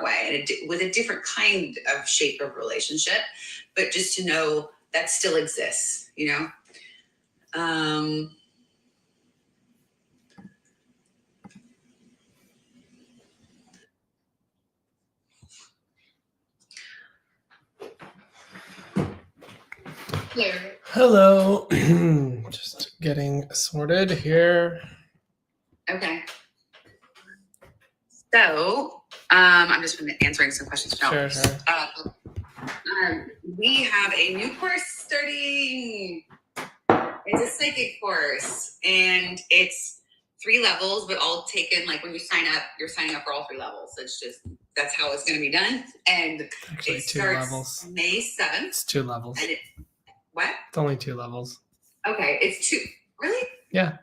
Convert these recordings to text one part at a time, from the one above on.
way and with a different kind of shape of relationship, but just to know that still exists, you know? Hello. Just getting sorted here. Okay. So, I'm just answering some questions. Sure. We have a new course starting. It's a psychic course, and it's 3 levels, but all taken, like when you sign up, you're signing up for all 3 levels. It's just, that's how it's going to be done. And actually, it 2 starts levels. May 7th. It's 2 levels. And what? It's only 2 levels. Okay, it's 2. Really? Yeah.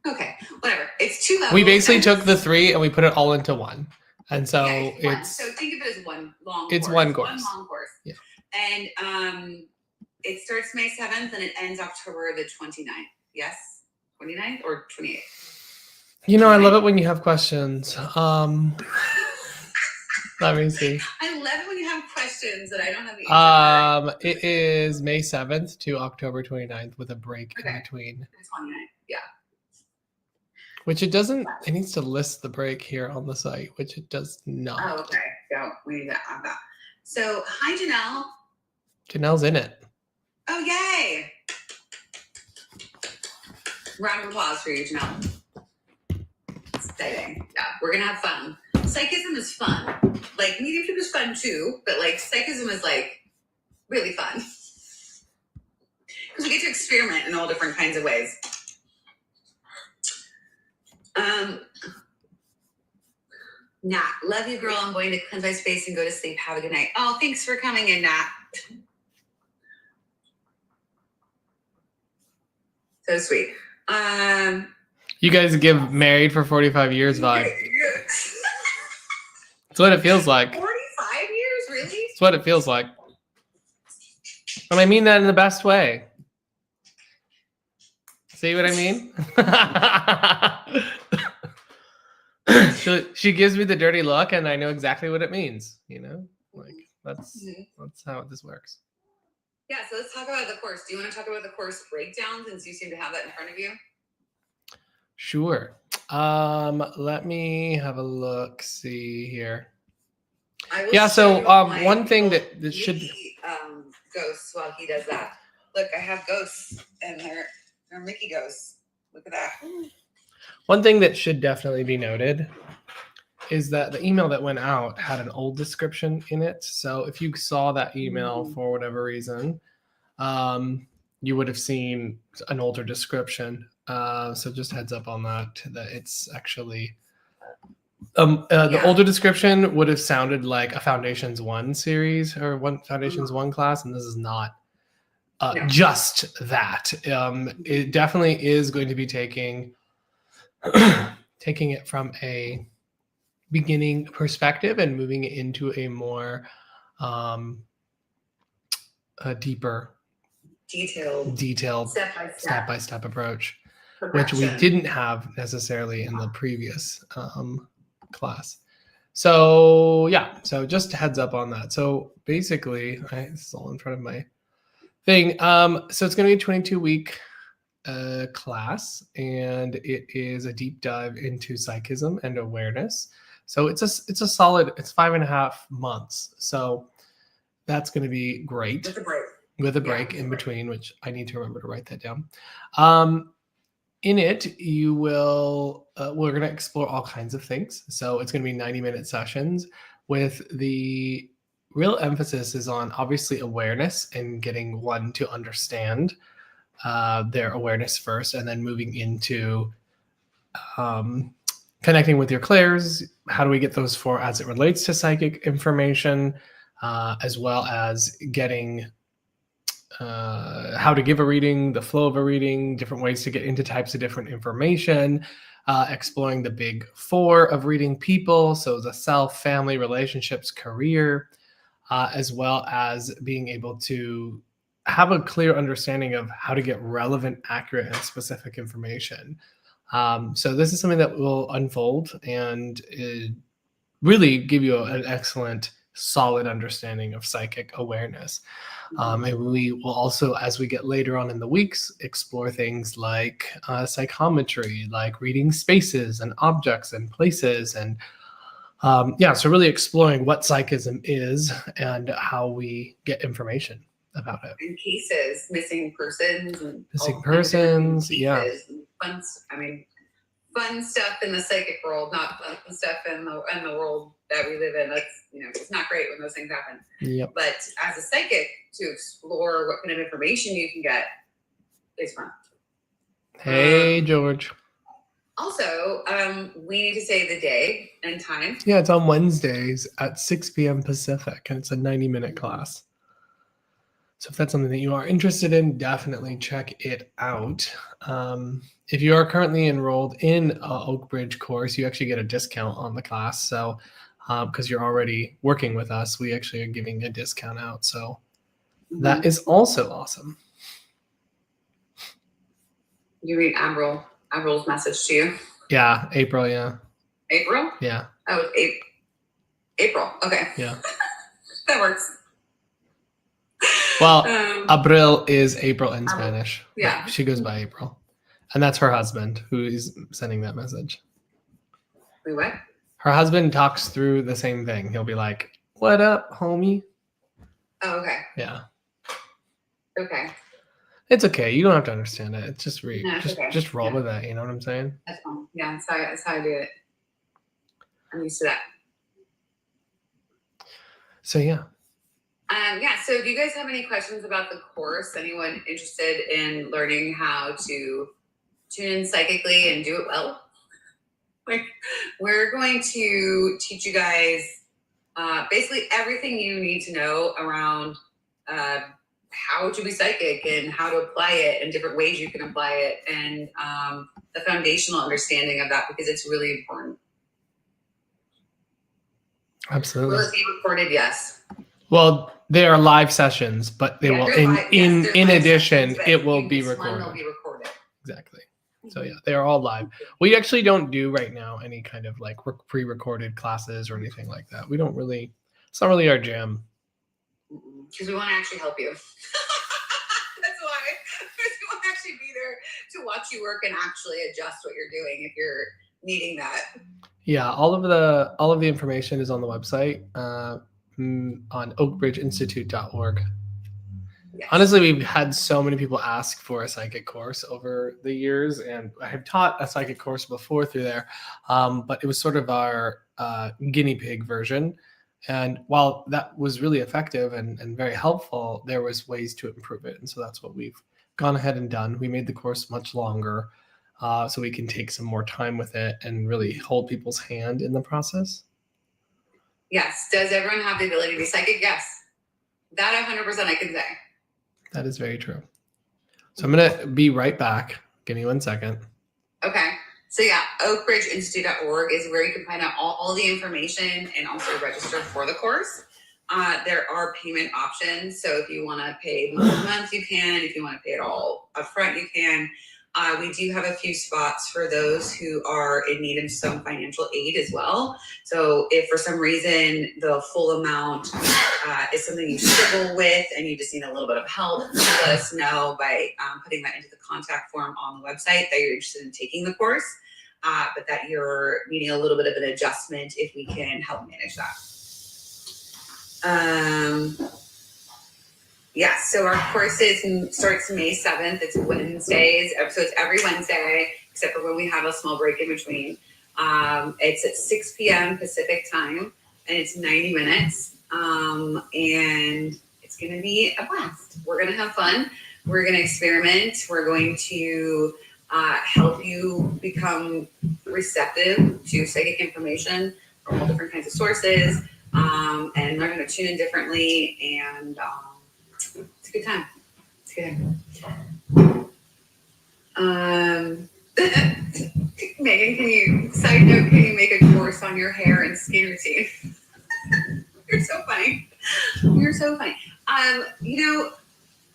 Okay, whatever. It's 2 levels. We basically took the 3 and we put it all into one. And so it's so think of it as one long it's course. One course. One long course. Yeah. And it starts May 7th and it ends October the 29th. Yes? 29th or 28th? You know, 29th? I love it when you have questions. Let me see. I love it when you have questions that I don't have the answer for. It is May 7th to October 29th with a break in between. The 29th, yeah. Which it doesn't, it needs to list the break here on the site, which it does not. Oh, okay. So we need to add that. So, hi, Janelle. Janelle's in it. Oh, yay. Round of applause for you, Janelle. Exciting. Yeah, we're going to have fun. Psychism is fun. Like, mediumship is fun too, but like, psychism is like really fun. Because we get to experiment in all different kinds of ways. Nat, love you, girl. I'm going to cleanse my space and go to sleep. Have a good night. Oh, thanks for coming in, Nat. So sweet. You guys give married for 45 years vibe. That's what it feels like. 45 years, really? That's what it feels like. And I mean that in the best way. See what I mean? she gives me the dirty look and I know exactly what it means, you know? Like that's how this works. Yeah, so let's talk about the course. Do you want to talk about the course breakdown since you seem to have that in front of you? Sure. Let me have a look. See here. Yeah. So one thing that should ghosts while he does that. Look, I have ghosts and they're Mickey ghosts. Look at that. One thing that should definitely be noted is that the email that went out had an old description in it. So if you saw that email for whatever reason, you would have seen an older description. So just heads up on that it's actually the older description would have sounded like a Foundations 1 series or Foundations 1 class, and this is not just that. It definitely is going to be taking it from a beginning perspective and moving it into a more a deeper detailed step-by-step approach, which we didn't have necessarily in the previous class. So yeah, so just heads up on that. So basically, this is all in front of my thing. So it's going to be a 22-week class, and it is a deep dive into psychism and awareness. So it's a solid, it's 5.5 months. So that's going to be great. With a break in between, which I need to remember to write that down. In it, you will, we're going to explore all kinds of things. So it's going to be 90-minute sessions with the real emphasis is on obviously awareness and getting one to understand their awareness first, and then moving into connecting with your clairs. How do we get those for as it relates to psychic information, as well as getting how to give a reading, the flow of a reading, different ways to get into types of different information, exploring the big 4 of reading people. So the self, family, relationships, career, as well as being able to have a clear understanding of how to get relevant, accurate, and specific information. So this is something that will unfold, and really give you an excellent, solid understanding of psychic awareness. And we will also, as we get later on in the weeks, explore things like psychometry, like reading spaces and objects and places. And so really exploring what psychism is and how we get information about it. And cases, missing persons. And yeah. And fun stuff in the psychic world, not fun stuff in the world that we live in. That's, it's not great when those things happen. Yep. But as a psychic, to explore what kind of information you can get is fun. Hey, George. Also, we need to say the day and time. Yeah, it's on Wednesdays at 6 p.m. Pacific, and it's a 90-minute class. So if that's something that you are interested in, definitely check it out. If you are currently enrolled in an Oakbridge course, you actually get a discount on the class. So because you're already working with us, we actually are giving a discount out. So that is also awesome. You read April's message to you? Yeah, April, yeah. April? Yeah. Oh, April. Okay. Yeah. That works. Well, Abril is April in Spanish. Yeah. She goes by April. And that's her husband who is sending that message. Wait, what? Her husband talks through the same thing. He'll be like, "What up, homie?" Oh, okay. Yeah. Okay. It's okay. You don't have to understand it. It's just read. No, just roll with it. You know what I'm saying? That's fine. Yeah, that's how I do it. I'm used to that. So yeah. So do you guys have any questions about the course? Anyone interested in learning how to tune in psychically and do it well? Like, we're going to teach you guys basically everything you need to know around how to be psychic and how to apply it and different ways you can apply it, and the foundational understanding of that, because it's really important. Absolutely. Will it be recorded? Yes. Well, they are live sessions, but they will in addition, it will be recorded. Will be recorded. Exactly. So yeah, they are all live. We actually don't do right now any kind of like pre-recorded classes or anything like that. We don't really. It's not really our jam. Because we want to actually help you. That's why. Because we want to actually be there to watch you work and actually adjust what you're doing if you're needing that. Yeah, all of the information is on the website on oakbridgeinstitute.org. Yes. Honestly, we've had so many people ask for a psychic course over the years, and I have taught a psychic course before through there, but it was sort of our guinea pig version. And while that was really effective and very helpful, there was ways to improve it. And so that's what we've gone ahead and done. We made the course much longer so we can take some more time with it and really hold people's hand in the process. Yes. Does everyone have the ability to be psychic? Yes. That 100% I can say. That is very true. So I'm going to be right back. Give me 1 second. Okay. So yeah, oakbridgeinstitute.org is where you can find out all the information and also register for the course. There are payment options. So if you want to pay month, you can. If you want to pay it all upfront, you can. We do have a few spots for those who are in need of some financial aid as well. So if for some reason the full amount is something you struggle with and you just need a little bit of help, let us know by putting that into the contact form on the website that you're interested in taking the course, but that you're needing a little bit of an adjustment if we can help manage that. Yes, so our courses starts May 7th. It's Wednesdays. So it's every Wednesday, except for when we have a small break in between. It's at 6 p.m. Pacific time, and it's 90 minutes. And it's going to be a blast. We're going to have fun. We're going to experiment. We're going to help you become receptive to psychic information from all different kinds of sources, and learn how to tune in differently. And it's a good time. It's a good time. Megan, side note, can you make a course on your hair and skin routine? You're so funny. You're so funny.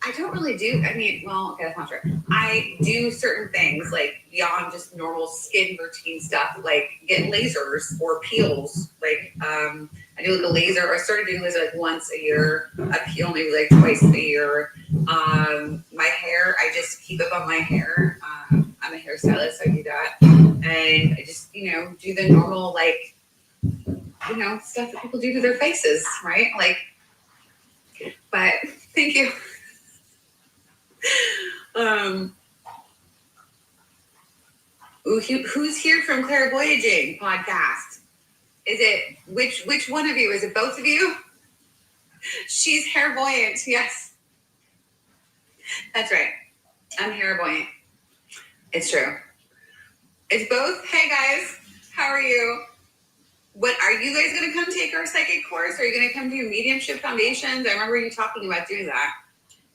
I don't really do. I mean, well, okay, that's not true. I do certain things like beyond just normal skin routine stuff, like get lasers or peels. Like, I do like a laser. I started doing laser like once a year. A peel maybe like twice a year. My hair, I just keep up on my hair. I'm a hairstylist, so I do that, and I just do the normal like stuff that people do to their faces, right? Like, but thank you. Who's here from Clairvoyaging podcast? Is it which one of you? Is it both of you? She's hairvoyant. Yes, that's right. I'm hairvoyant. It's true. It's both. Hey guys, how are you? What are you guys going to come take our psychic course? Are you going to come do mediumship foundations? I remember you talking about doing that.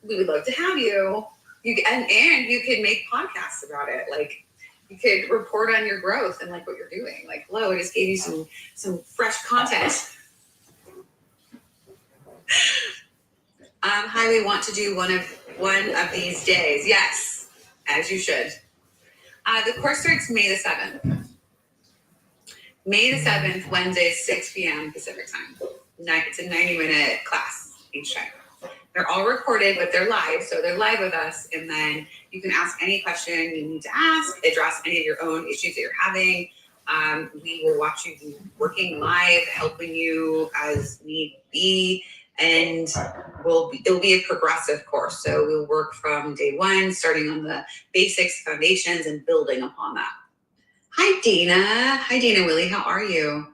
We would love to have you. And you could make podcasts about it. Like, you could report on your growth and like what you're doing. Like, hello, I just gave you some fresh content. Hi, we want to do one of these days. Yes, as you should. The course starts May the 7th. May the 7th, Wednesday, 6 p.m. Pacific time. It's a 90-minute class each time. They're all recorded, but they're live. So they're live with us. And then you can ask any question you need to ask, address any of your own issues that you're having. We will watch you working live, helping you as need be. And it'll be a progressive course. So we'll work from day one, starting on the basics, foundations, and building upon that. Hi, Dana. Hi, Dana Willie. How are you?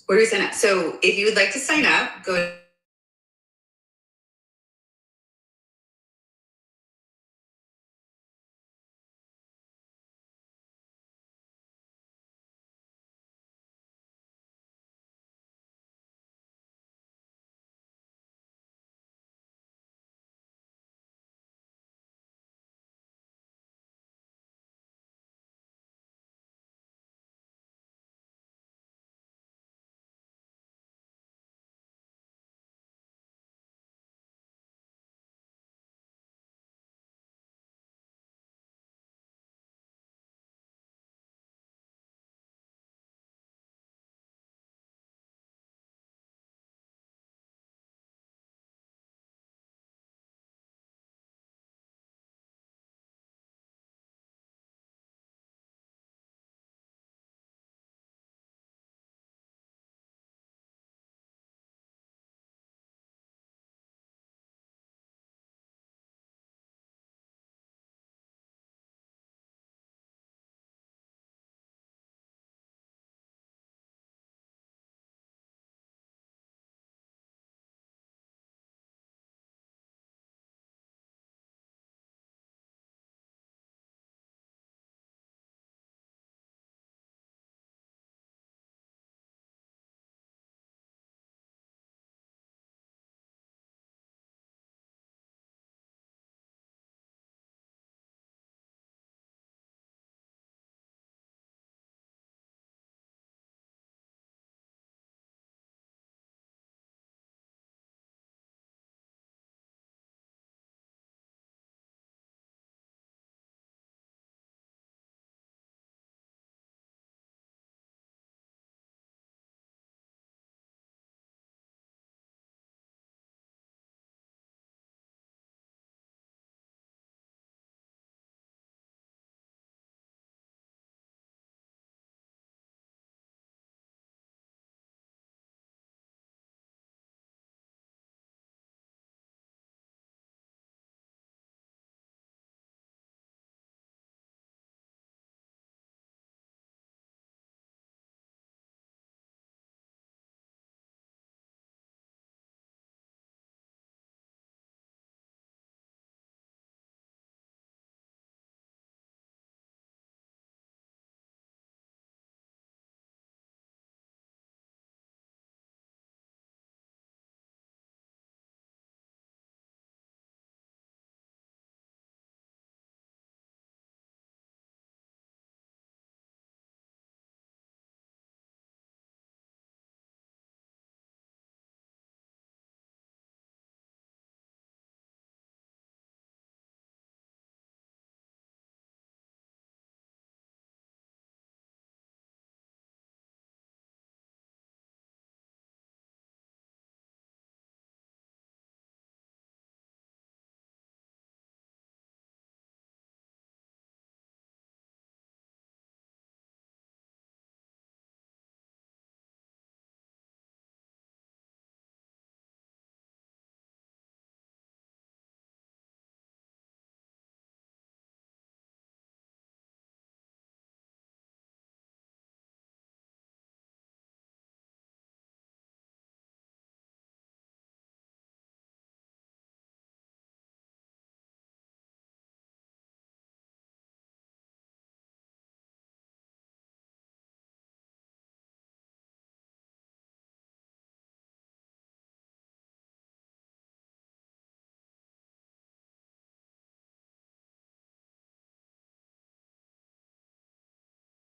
Where do we sign up? So if you would like to sign up, go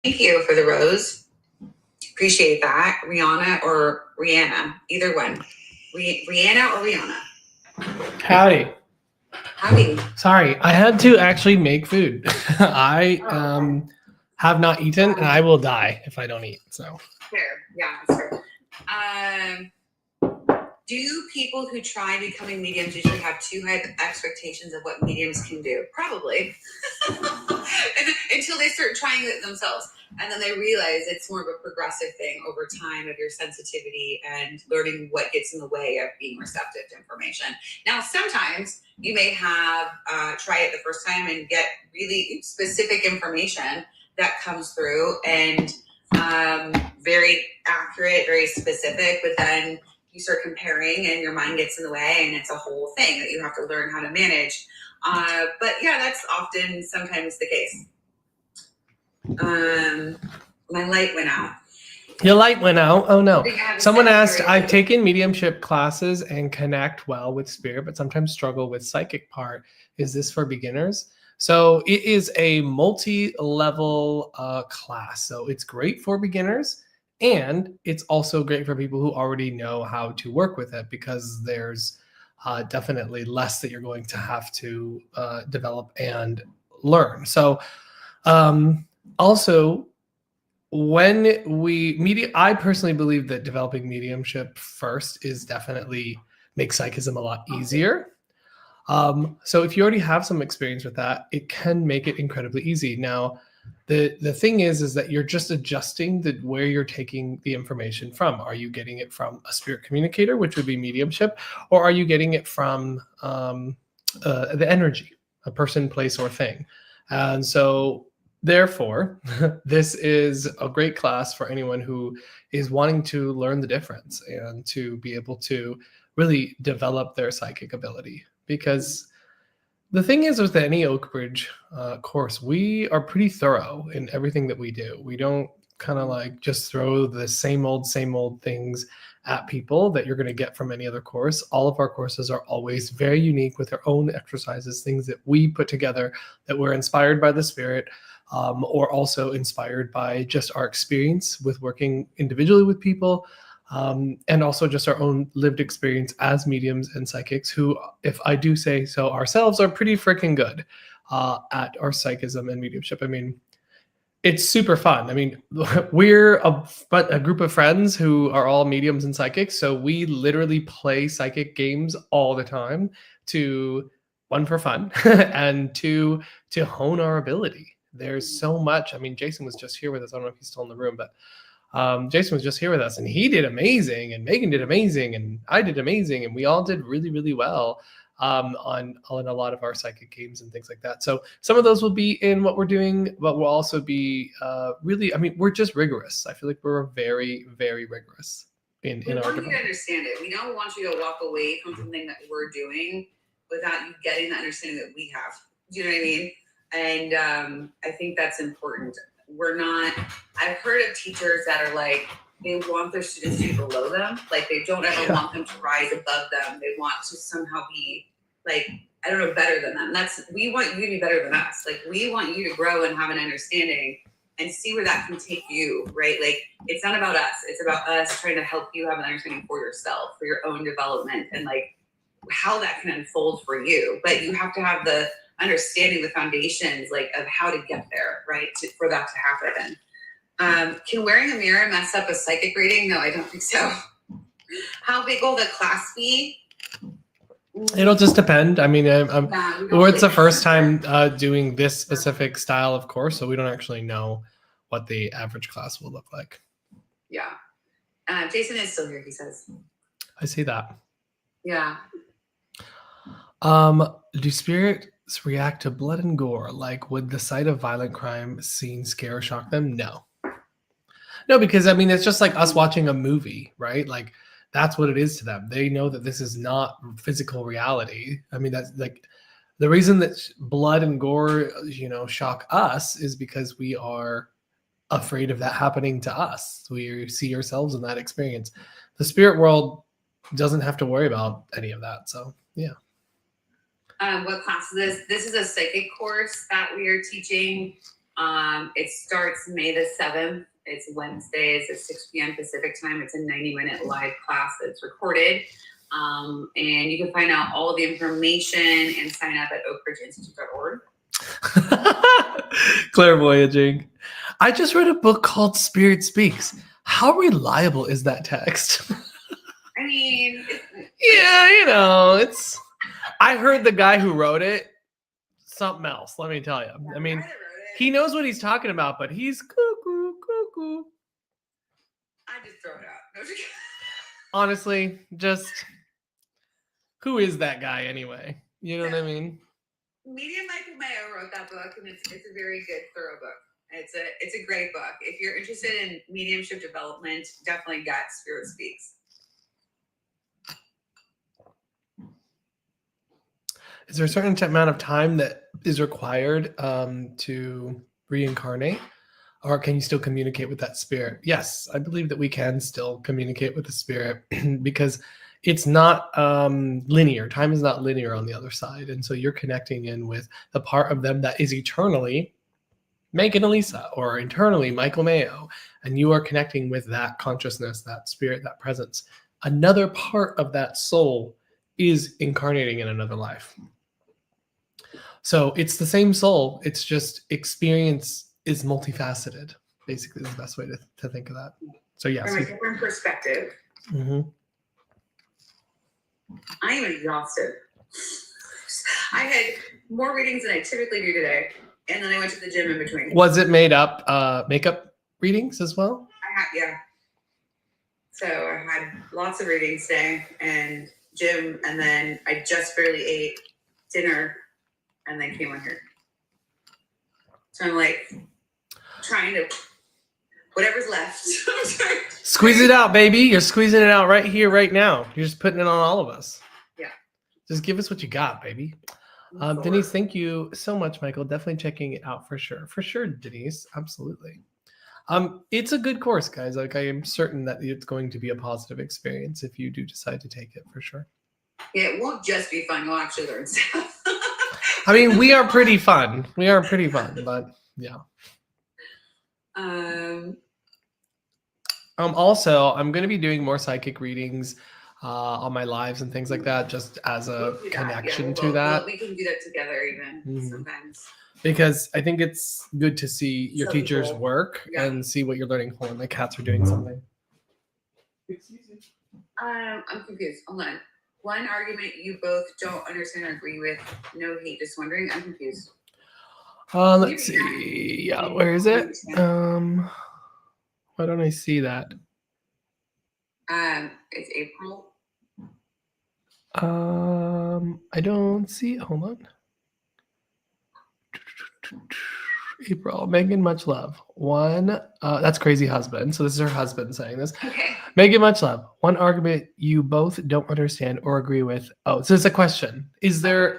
Thank you for the rose. Appreciate that. Rihanna or Rihanna, either one. Rihanna or Rihanna. Howdy. Howdy. Sorry, I had to actually make food. I have not eaten, and I will die if I don't eat. So fair, yeah, that's fair. Do people who try becoming mediums usually have too high expectations of what mediums can do? Probably. Until they start trying it themselves. And then they realize it's more of a progressive thing over time of your sensitivity and learning what gets in the way of being receptive to information. Now, sometimes you may have try it the first time and get really specific information that comes through and very accurate, very specific, but then you start comparing and your mind gets in the way and it's a whole thing that you have to learn how to manage. But yeah, that's often sometimes the case. My light went out. Your light went out? Oh no. Someone asked, I've taken mediumship classes and connect well with spirit, but sometimes struggle with psychic part. Is this for beginners? So it is a multi-level class. So it's great for beginners. And it's also great for people who already know how to work with it, because there's definitely less that you're going to have to develop and learn. So also, when I personally believe that developing mediumship first is definitely makes psychism a lot easier. So if you already have some experience with that, it can make it incredibly easy. Now, the thing is that you're just adjusting where you're taking the information from. Are you getting it from a spirit communicator, which would be mediumship, or are you getting it from the energy, a person, place, or thing? And so therefore, this is a great class for anyone who is wanting to learn the difference and to be able to really develop their psychic ability. Because the thing is, with any Oakbridge course, we are pretty thorough in everything that we do. We don't kind of like just throw the same old things at people that you're going to get from any other course. All of our courses are always very unique with their own exercises, things that we put together that were inspired by the spirit, or also inspired by just our experience with working individually with people. And also just our own lived experience as mediums and psychics who, if I do say so ourselves, are pretty freaking good at our psychism and mediumship. I mean, it's super fun. I mean, we're a group of friends who are all mediums and psychics. So we literally play psychic games all the time one, for fun, and two, to hone our ability. There's so much. I mean, Jason was just here with us. I don't know if he's still in the room, but Jason was just here with us, and he did amazing, and Megan did amazing, and I did amazing, and we all did really, really well on a lot of our psychic games and things like that. So some of those will be in what we're doing, but we'll also be really, I mean, we're just rigorous. I feel like we're very, very rigorous in our development. We want you to understand it. We don't want you to walk away from something that we're doing without you getting the understanding that we have. Do you know what I mean? And I think that's important. I've heard of teachers that are like, they want their students to be below them. Like they don't ever want them to rise above them. They want to somehow be like, I don't know, better than them. We want you to be better than us. Like we want you to grow and have an understanding and see where that can take you, right? Like it's not about us. It's about us trying to help you have an understanding for yourself, for your own development, and like how that can unfold for you. But you have to have the understanding, the foundations, like of how to get there, right? For that to happen. Can wearing a mirror mess up a psychic reading? No, I don't think so. How big will the class be? It'll just depend. I mean, it's the first time doing this specific style of course, so we don't actually know what the average class will look like. Yeah. Jason is still here, he says. I see that. Yeah. Do spirits react to blood and gore? Like, would the sight of violent crime scene scare or shock them? No, because I mean, it's just like us watching a movie, right? Like, that's what it is to them. They know that this is not physical reality. I mean, that's like the reason that blood and gore, shock us is because we are afraid of that happening to us. We see ourselves in that experience. The spirit world doesn't have to worry about any of that. So, yeah. What class is this? This is a psychic course that we are teaching It starts May the 7th. It's Wednesdays at 6 p.m. Pacific time. It's a 90-minute live class that's recorded. And you can find out all of the information and sign up at oakridgeinstitute.org. Clairvoyaging. I just read a book called Spirit Speaks. How reliable is that text? I mean, yeah, it's. I heard the guy who wrote it something else. Let me tell you. I mean, he knows what he's talking about, but he's cuckoo. I just throw it out. Honestly, just who is that guy anyway? You know what I mean? Medium Michael Mayo wrote that book, and it's a very good, thorough book. It's a great book. If you're interested in mediumship development, definitely got Spirit Speaks. Is there a certain amount of time that is required to reincarnate? Or can you still communicate with that spirit? Yes, I believe that we can still communicate with the spirit because it's not linear. Time is not linear on the other side. And so you're connecting in with the part of them that is eternally Megan Elisa or internally Michael Mayo. And you are connecting with that consciousness, that spirit, that presence. Another part of that soul is incarnating in another life. So it's the same soul. It's just experience is multifaceted, basically is the best way to think of that. So yes. From a different perspective. Mm-hmm. I am exhausted. I had more readings than I typically do today. And then I went to the gym in between. Was it made up makeup readings as well? Yeah. So I had lots of readings today and gym, and then I just barely ate dinner and then came on here. So I'm like trying to, whatever's left. Squeeze it out, baby. You're squeezing it out right here, right now. You're just putting it on all of us. Yeah. Just give us what you got, baby. Denise, thank you so much, Michael. Definitely checking it out for sure. For sure, Denise. Absolutely. It's a good course, guys. Like I am certain that it's going to be a positive experience if you do decide to take it for sure. Yeah, it won't just be fun. You'll actually learn stuff. I mean, we are pretty fun. But yeah. Also, I'm going to be doing more psychic readings on my lives and things like that, just as a connection to that. We can do that together even sometimes. Because I think it's good to see your teacher's work and see what you're learning. Hold on, my cats are doing something. I'm confused. Hold on. One argument you both don't understand or agree with. No hate, just wondering. I'm confused. Let's see. Yeah, where is it? Why don't I see that? It's April. I don't see. Hold on. April, Megan, much love. One, that's crazy husband. So this is her husband saying this. Okay. Megan, much love. One argument you both don't understand or agree with. Oh, so it's a question. Is there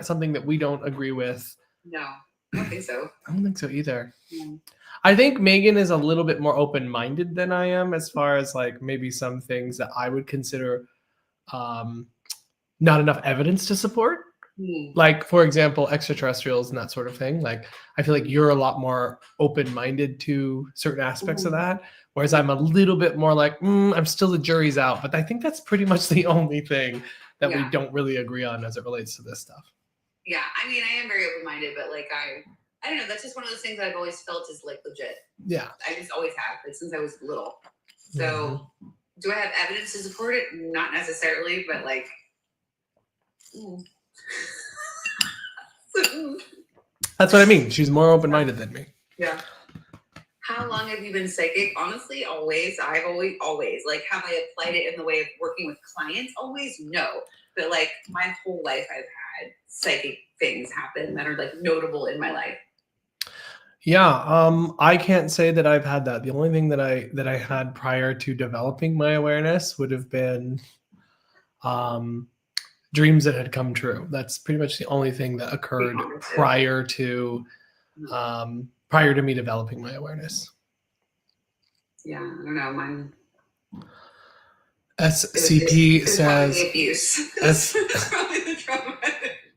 something that we don't agree with? No, I don't think so. I don't think so either. No. I think Megan is a little bit more open-minded than I am as far as like maybe some things that I would consider not enough evidence to support. Like, for example, extraterrestrials and that sort of thing. Like, I feel like you're a lot more open-minded to certain aspects of that, whereas I'm a little bit more like, I'm still the jury's out. But I think that's pretty much the only thing that we don't really agree on as it relates to this stuff. Yeah, I mean, I am very open-minded, but like I don't know. That's just one of those things I've always felt is like legit. Yeah, I just always have, like since I was little. So, do I have evidence to support it? Not necessarily, but like. That's what I mean. She's more open-minded than me. Yeah. How long have you been psychic? Honestly, always. I've always. Like, have I applied it in the way of working with clients? Always, no. But like my whole life, I've had psychic things happen that are like notable in my life. Yeah, I can't say that I've had that. The only thing that I had prior to developing my awareness would have been dreams that had come true. That's pretty much the only thing that occurred prior to me developing my awareness. Yeah, I don't know. Mine. SCP says. Abuse.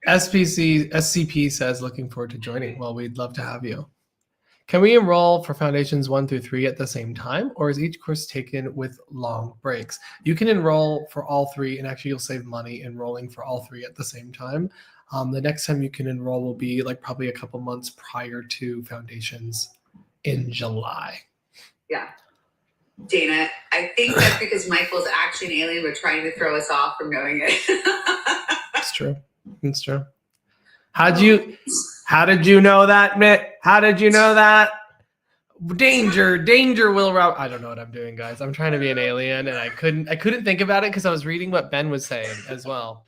SCP says looking forward to joining. Well, we'd love to have you. Can we enroll for foundations 1 through 3 at the same time, or is each course taken with long breaks? You can enroll for all 3, and actually you'll save money enrolling for all 3 at the same time. The next time you can enroll will be like probably a couple months prior to foundations in July. Yeah. Dana, I think that's because Michael's actually an alien, but trying to throw us off from knowing it. It's true. It's true. How did you know that, Mitt? How did you know that? Danger, Will Route. I don't know what I'm doing, guys. I'm trying to be an alien, and I couldn't think about it because I was reading what Ben was saying as well.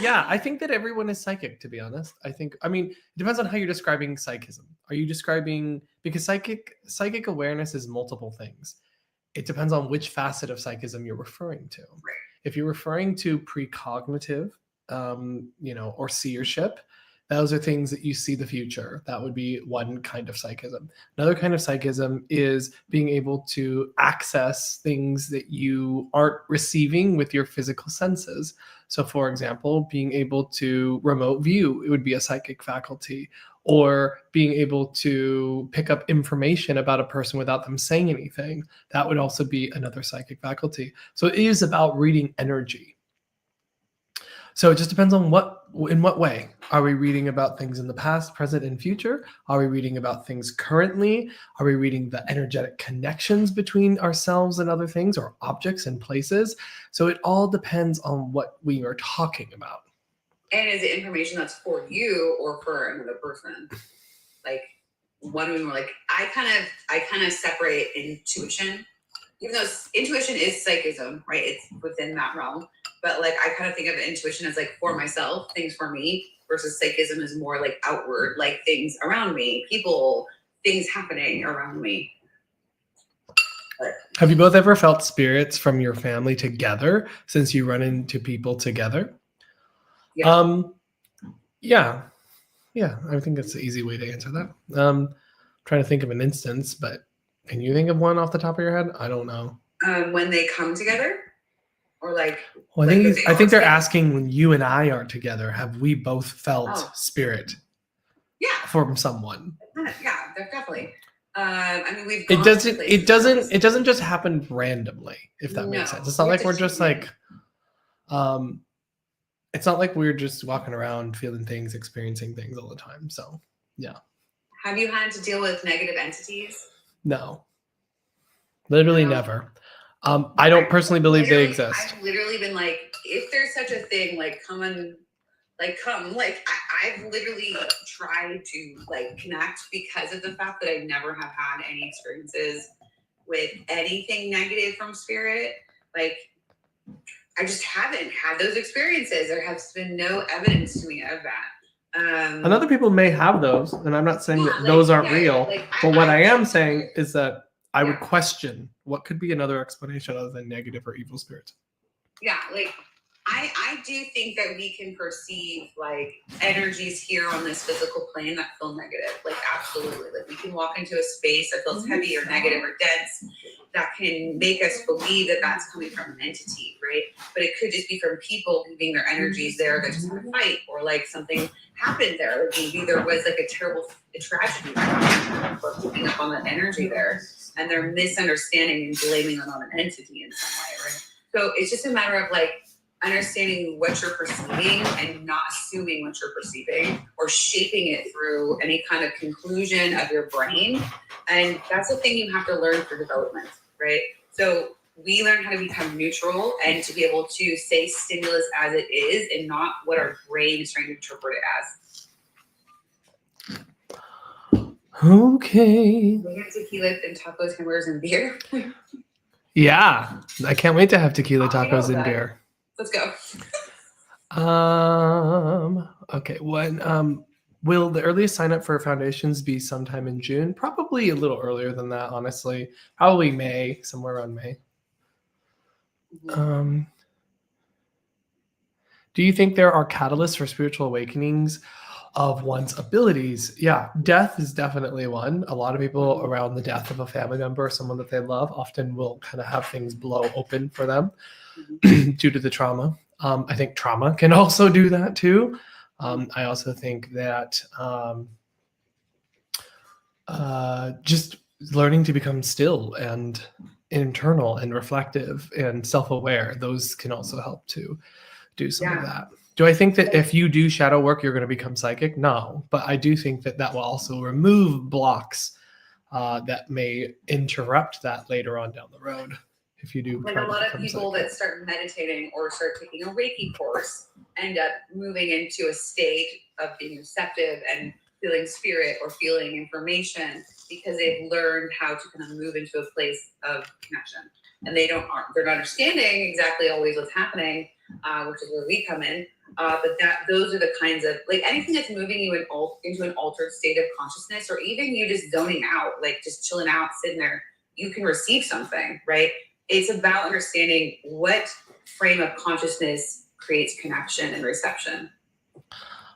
Yeah, I think that everyone is psychic, to be honest. I mean, it depends on how you're describing psychism. Are you describing, because psychic awareness is multiple things. It depends on which facet of psychism you're referring to. Right. If you're referring to precognitive, or seership, those are things that you see the future. That would be one kind of psychism. Another kind of psychism is being able to access things that you aren't receiving with your physical senses. So for example, being able to remote view, it would be a psychic faculty, or being able to pick up information about a person without them saying anything. That would also be another psychic faculty. So it is about reading energy. So it just depends on in what way. Are we reading about things in the past, present, and future? Are we reading about things currently? Are we reading the energetic connections between ourselves and other things, or objects and places? So it all depends on what we are talking about. And is it information that's for you or for another person? Like, one of them were like, I kind of separate intuition, even though intuition is psychism, right? It's within that realm. But like, I kind of think of intuition as like for myself, things for me, versus psychism is more like outward, like things around me, people, things happening around me. Have you both ever felt spirits from your family together since you run into people together? Yeah. Yeah. I think that's the easy way to answer that. Trying to think of an instance, but can you think of one off the top of your head? I don't know. When they come together? Or like, well, I think they're asking, when you and I are together, have we both felt spirit? Yeah, from someone. Yeah, definitely. I mean, we've. It doesn't just happen randomly, if that makes sense. It's not like we're just like, it's not like we're just walking around feeling things, experiencing things all the time. So, yeah. Have you had to deal with negative entities? No, literally never. I don't personally believe they exist. I've literally been like, if there's such a thing, like come. Like I've literally tried to like connect because of the fact that I never have had any experiences with anything negative from spirit. Like I just haven't had those experiences. There has been no evidence to me of that. And other people may have those, and I'm not saying that those aren't real. But what I am saying is that I would question what could be another explanation other than negative or evil spirits. Yeah, like I do think that we can perceive like energies here on this physical plane that feel negative. Like absolutely. Like we can walk into a space that feels heavy or negative or dense that can make us believe that that's coming from an entity, right? But it could just be from people leaving their energies there that just had a fight, or like something happened there. Like maybe there was like a tragedy that happened, or picking up on that energy there, and they're misunderstanding and blaming it on an entity in some way, right? So it's just a matter of like understanding what you're perceiving and not assuming what you're perceiving or shaping it through any kind of conclusion of your brain. And that's the thing you have to learn through development, right? So we learn how to become neutral and to be able to say stimulus as it is and not what our brain is trying to interpret it as. Okay. We have tequila and tacos, hamburgers, and beer. Yeah, I can't wait to have tequila, tacos, and beer. Let's go. Okay. When will the earliest sign up for foundations be sometime in June? Probably a little earlier than that, honestly. Probably May, somewhere around May. Do you think there are catalysts for spiritual awakenings of one's abilities? Yeah, death is definitely one. A lot of people around the death of a family member or someone that they love often will kind of have things blow open for them due to the trauma. I think trauma can also do that too. I also think that just learning to become still and internal and reflective and self-aware. Those can also help to do some of that. Do I think that if you do shadow work, you're going to become psychic? No, but I do think that that will also remove blocks that may interrupt that later on down the road. If you do, like a lot of people that start meditating or start taking a Reiki course end up moving into a state of being receptive and feeling spirit or feeling information because they've learned how to kind of move into a place of connection, and they're not understanding exactly always what's happening, which is where we come in. But those are the kinds of, like, anything that's moving you into an altered state of consciousness, or even you just zoning out, like just chilling out, sitting there, you can receive something, right? It's about understanding what frame of consciousness creates connection and reception.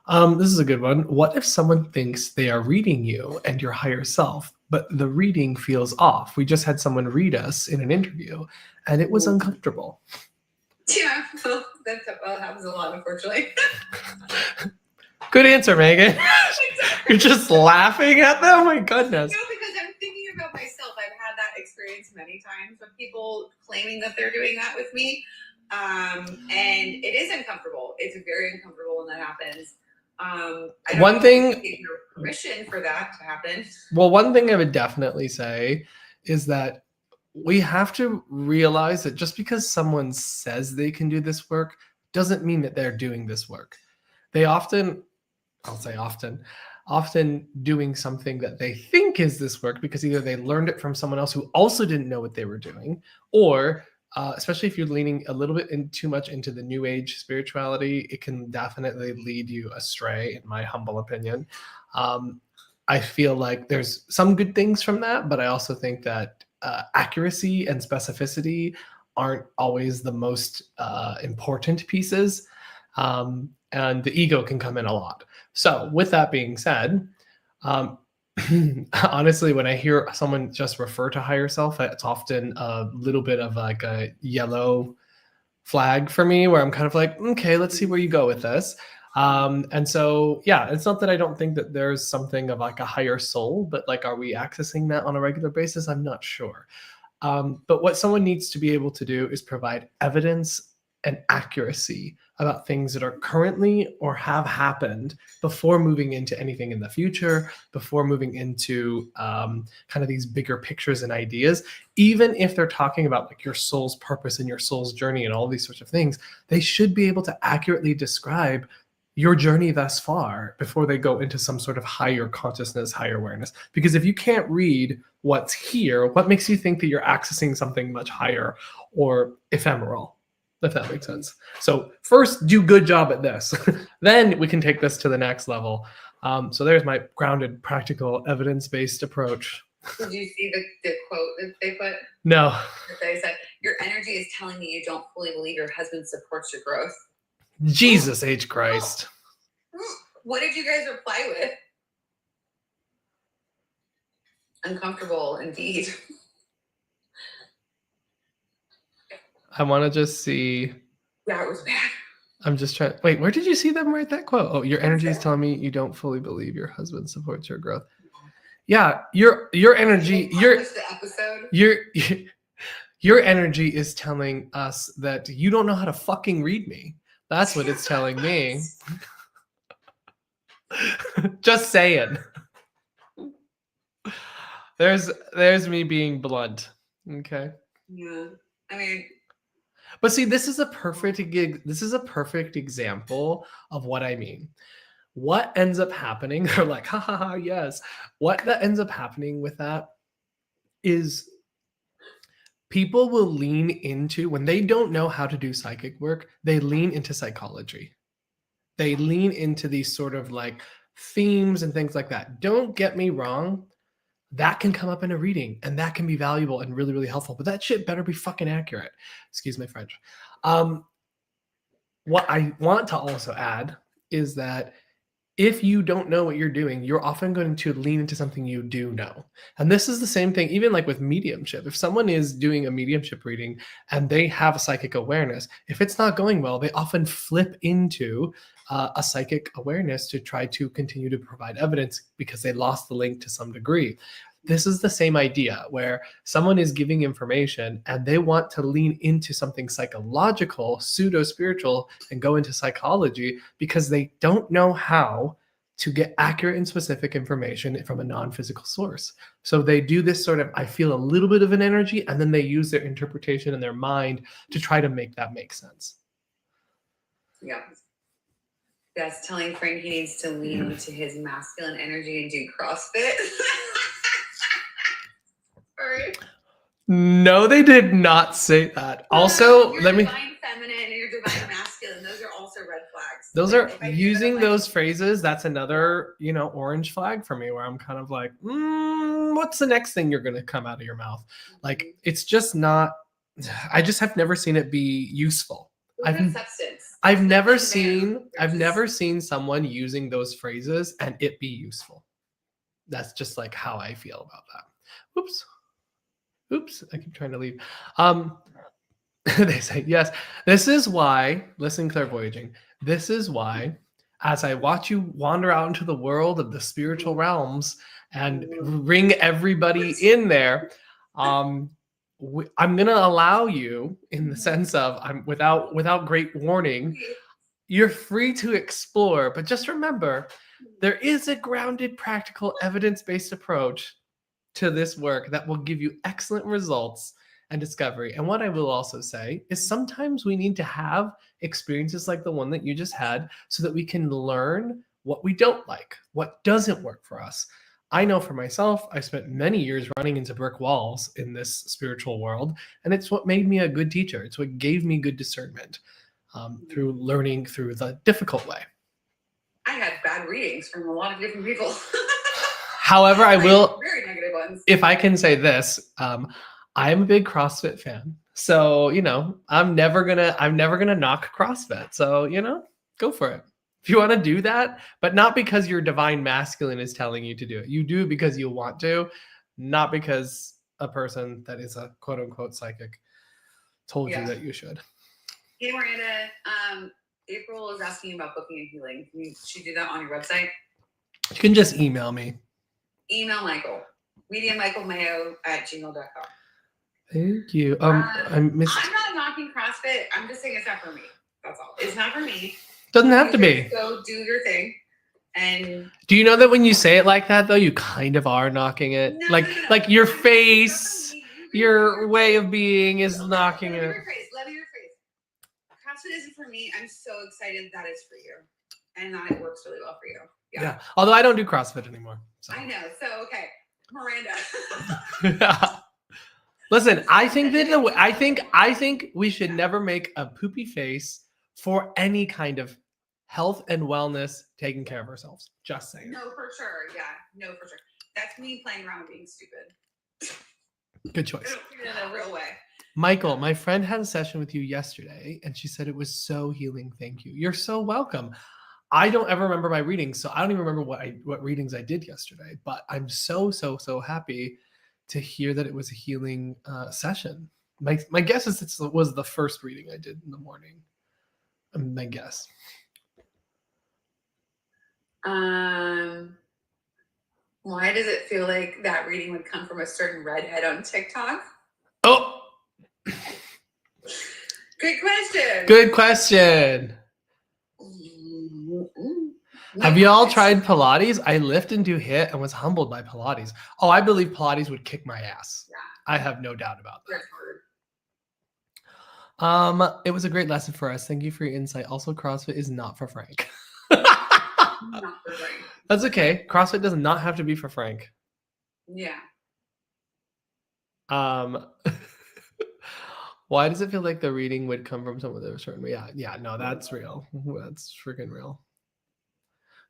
This is a good one. What if someone thinks they are reading you and your higher self, but the reading feels off? We just had someone read us in an interview, and it was uncomfortable. Yeah, well, that happens a lot, unfortunately. Good answer, Megan. You're just laughing at them? Oh my goodness. No, because I'm thinking about myself. I've had that experience many times of people claiming that they're doing that with me. And it is uncomfortable. It's very uncomfortable when that happens. One thing, give your permission for that to happen. Well, one thing I would definitely say is that we have to realize that just because someone says they can do this work doesn't mean that they're doing this work. They often doing something that they think is this work because either they learned it from someone else who also didn't know what they were doing, or especially if you're leaning a little bit too much into the new age spirituality, it can definitely lead you astray, in my humble opinion. I feel like there's some good things from that, but I also think that accuracy and specificity aren't always the most important pieces. And the ego can come in a lot. So with that being said, honestly, when I hear someone just refer to higher self, it's often a little bit of like a yellow flag for me, where I'm kind of like, okay, let's see where you go with this. And so, yeah, it's not that I don't think that there's something of like a higher soul, but like, are we accessing that on a regular basis? I'm not sure. But what someone needs to be able to do is provide evidence and accuracy about things that are currently or have happened before moving into anything in the future, before moving into kind of these bigger pictures and ideas. Even if they're talking about like your soul's purpose and your soul's journey and all these sorts of things, they should be able to accurately describe your journey thus far before they go into some sort of higher consciousness, higher awareness. Because if you can't read what's here, what makes you think that you're accessing something much higher or ephemeral, if that makes sense? So first, do good job at this. Then we can take this to the next level. So there's my grounded, practical, evidence-based approach. Did you see the quote that they put? No. They said, your energy is telling me you don't fully believe your husband supports your growth. Jesus H. Christ. What did you guys reply with? Uncomfortable, indeed. I want to just see. Yeah, it was bad. I'm just trying. Wait, where did you see them write that quote? Oh, your energy is telling me you don't fully believe your husband supports your growth. Yeah, your energy, your energy is telling us that you don't know how to fucking read me. That's what it's telling me. Just saying. There's me being blunt. Okay. Yeah. I mean, but see, this is a perfect example of what I mean. What ends up happening, they're like, ha ha ha, yes. What that ends up happening with that is people will lean into, when they don't know how to do psychic work, they lean into psychology. They lean into these sort of like themes and things like that. Don't get me wrong. That can come up in a reading and that can be valuable and really, really helpful, but that shit better be fucking accurate. Excuse my French. What I want to also add is that if you don't know what you're doing, you're often going to lean into something you do know. And this is the same thing, even like with mediumship. If someone is doing a mediumship reading and they have a psychic awareness, if it's not going well, they often flip into a psychic awareness to try to continue to provide evidence because they lost the link to some degree. This is the same idea where someone is giving information and they want to lean into something psychological, pseudo-spiritual, and go into psychology because they don't know how to get accurate and specific information from a non-physical source. So they do this sort of, I feel a little bit of an energy, and then they use their interpretation in their mind to try to make that make sense. Yeah. That's telling Frank he needs to lean into his masculine energy and do CrossFit. Sorry. No, they did not say that. Also, your let me. Divine feminine and your divine masculine. Those are also red flags. Those are using those phrases. That's another, orange flag for me, where I'm kind of like, what's the next thing you're going to come out of your mouth? Like, it's just not. I just have never seen it be useful. I've never seen someone using those phrases and it be useful. That's just like how I feel about that. Oops, I keep trying to leave. They say, yes, this is why, listen, clairvoyaging, this is why, as I watch you wander out into the world of the spiritual realms and bring everybody in there, I'm going to allow you, in the sense of, without great warning, you're free to explore, but just remember, there is a grounded, practical, evidence-based approach to this work that will give you excellent results and discovery. And what I will also say is sometimes we need to have experiences like the one that you just had so that we can learn what we don't like, what doesn't work for us. I know for myself, I spent many years running into brick walls in this spiritual world, and it's what made me a good teacher. It's what gave me good discernment through learning through the difficult way. I had bad readings from a lot of different people. However, I will, very negative ones. If I can say this, I am a big CrossFit fan. So, I'm never gonna knock CrossFit. So, go for it. If you want to do that, but not because your divine masculine is telling you to do it. You do it because you want to, not because a person that is a quote unquote psychic told you that you should. Hey, Miranda, April is asking about booking and healing. Should you do that on your website? You can just email me. Email Michael, mediummichaelmayo@gmail.com. Thank you. I'm not knocking CrossFit. I'm just saying it's not for me. That's all. It's not for me. Doesn't have to be. Go do your thing. And do you know that when you say it like that, though, you kind of are knocking it? No, like your face, your way of being is knocking it. Let me rephrase. CrossFit isn't for me. I'm so excited that it's for you, and that it works really well for you. Yeah. Although I don't do CrossFit anymore. So. I know. So okay, Miranda. Listen, I think we should never make a poopy face for any kind of health and wellness, taking care of ourselves. Just saying. No, for sure. Yeah. No, for sure. That's me playing around being stupid. Good choice. In a real way. Michael, my friend had a session with you yesterday, and she said it was so healing. Thank you. You're so welcome. I don't ever remember my readings, so I don't even remember what readings I did yesterday. But I'm so happy to hear that it was a healing session. My guess is it was the first reading I did in the morning. My guess. Why does it feel like that reading would come from a certain redhead on TikTok? Oh, good question. Have you all tried Pilates? I lift and do HIIT and was humbled by Pilates. Oh, I believe Pilates would kick my ass. Yeah. I have no doubt about that. It was a great lesson for us. Thank you for your insight. Also, CrossFit is not for Frank. Not for Frank. That's okay. CrossFit does not have to be for Frank. Yeah. Why does it feel like the reading would come from someone that was certain? Yeah, no, that's real. That's freaking real.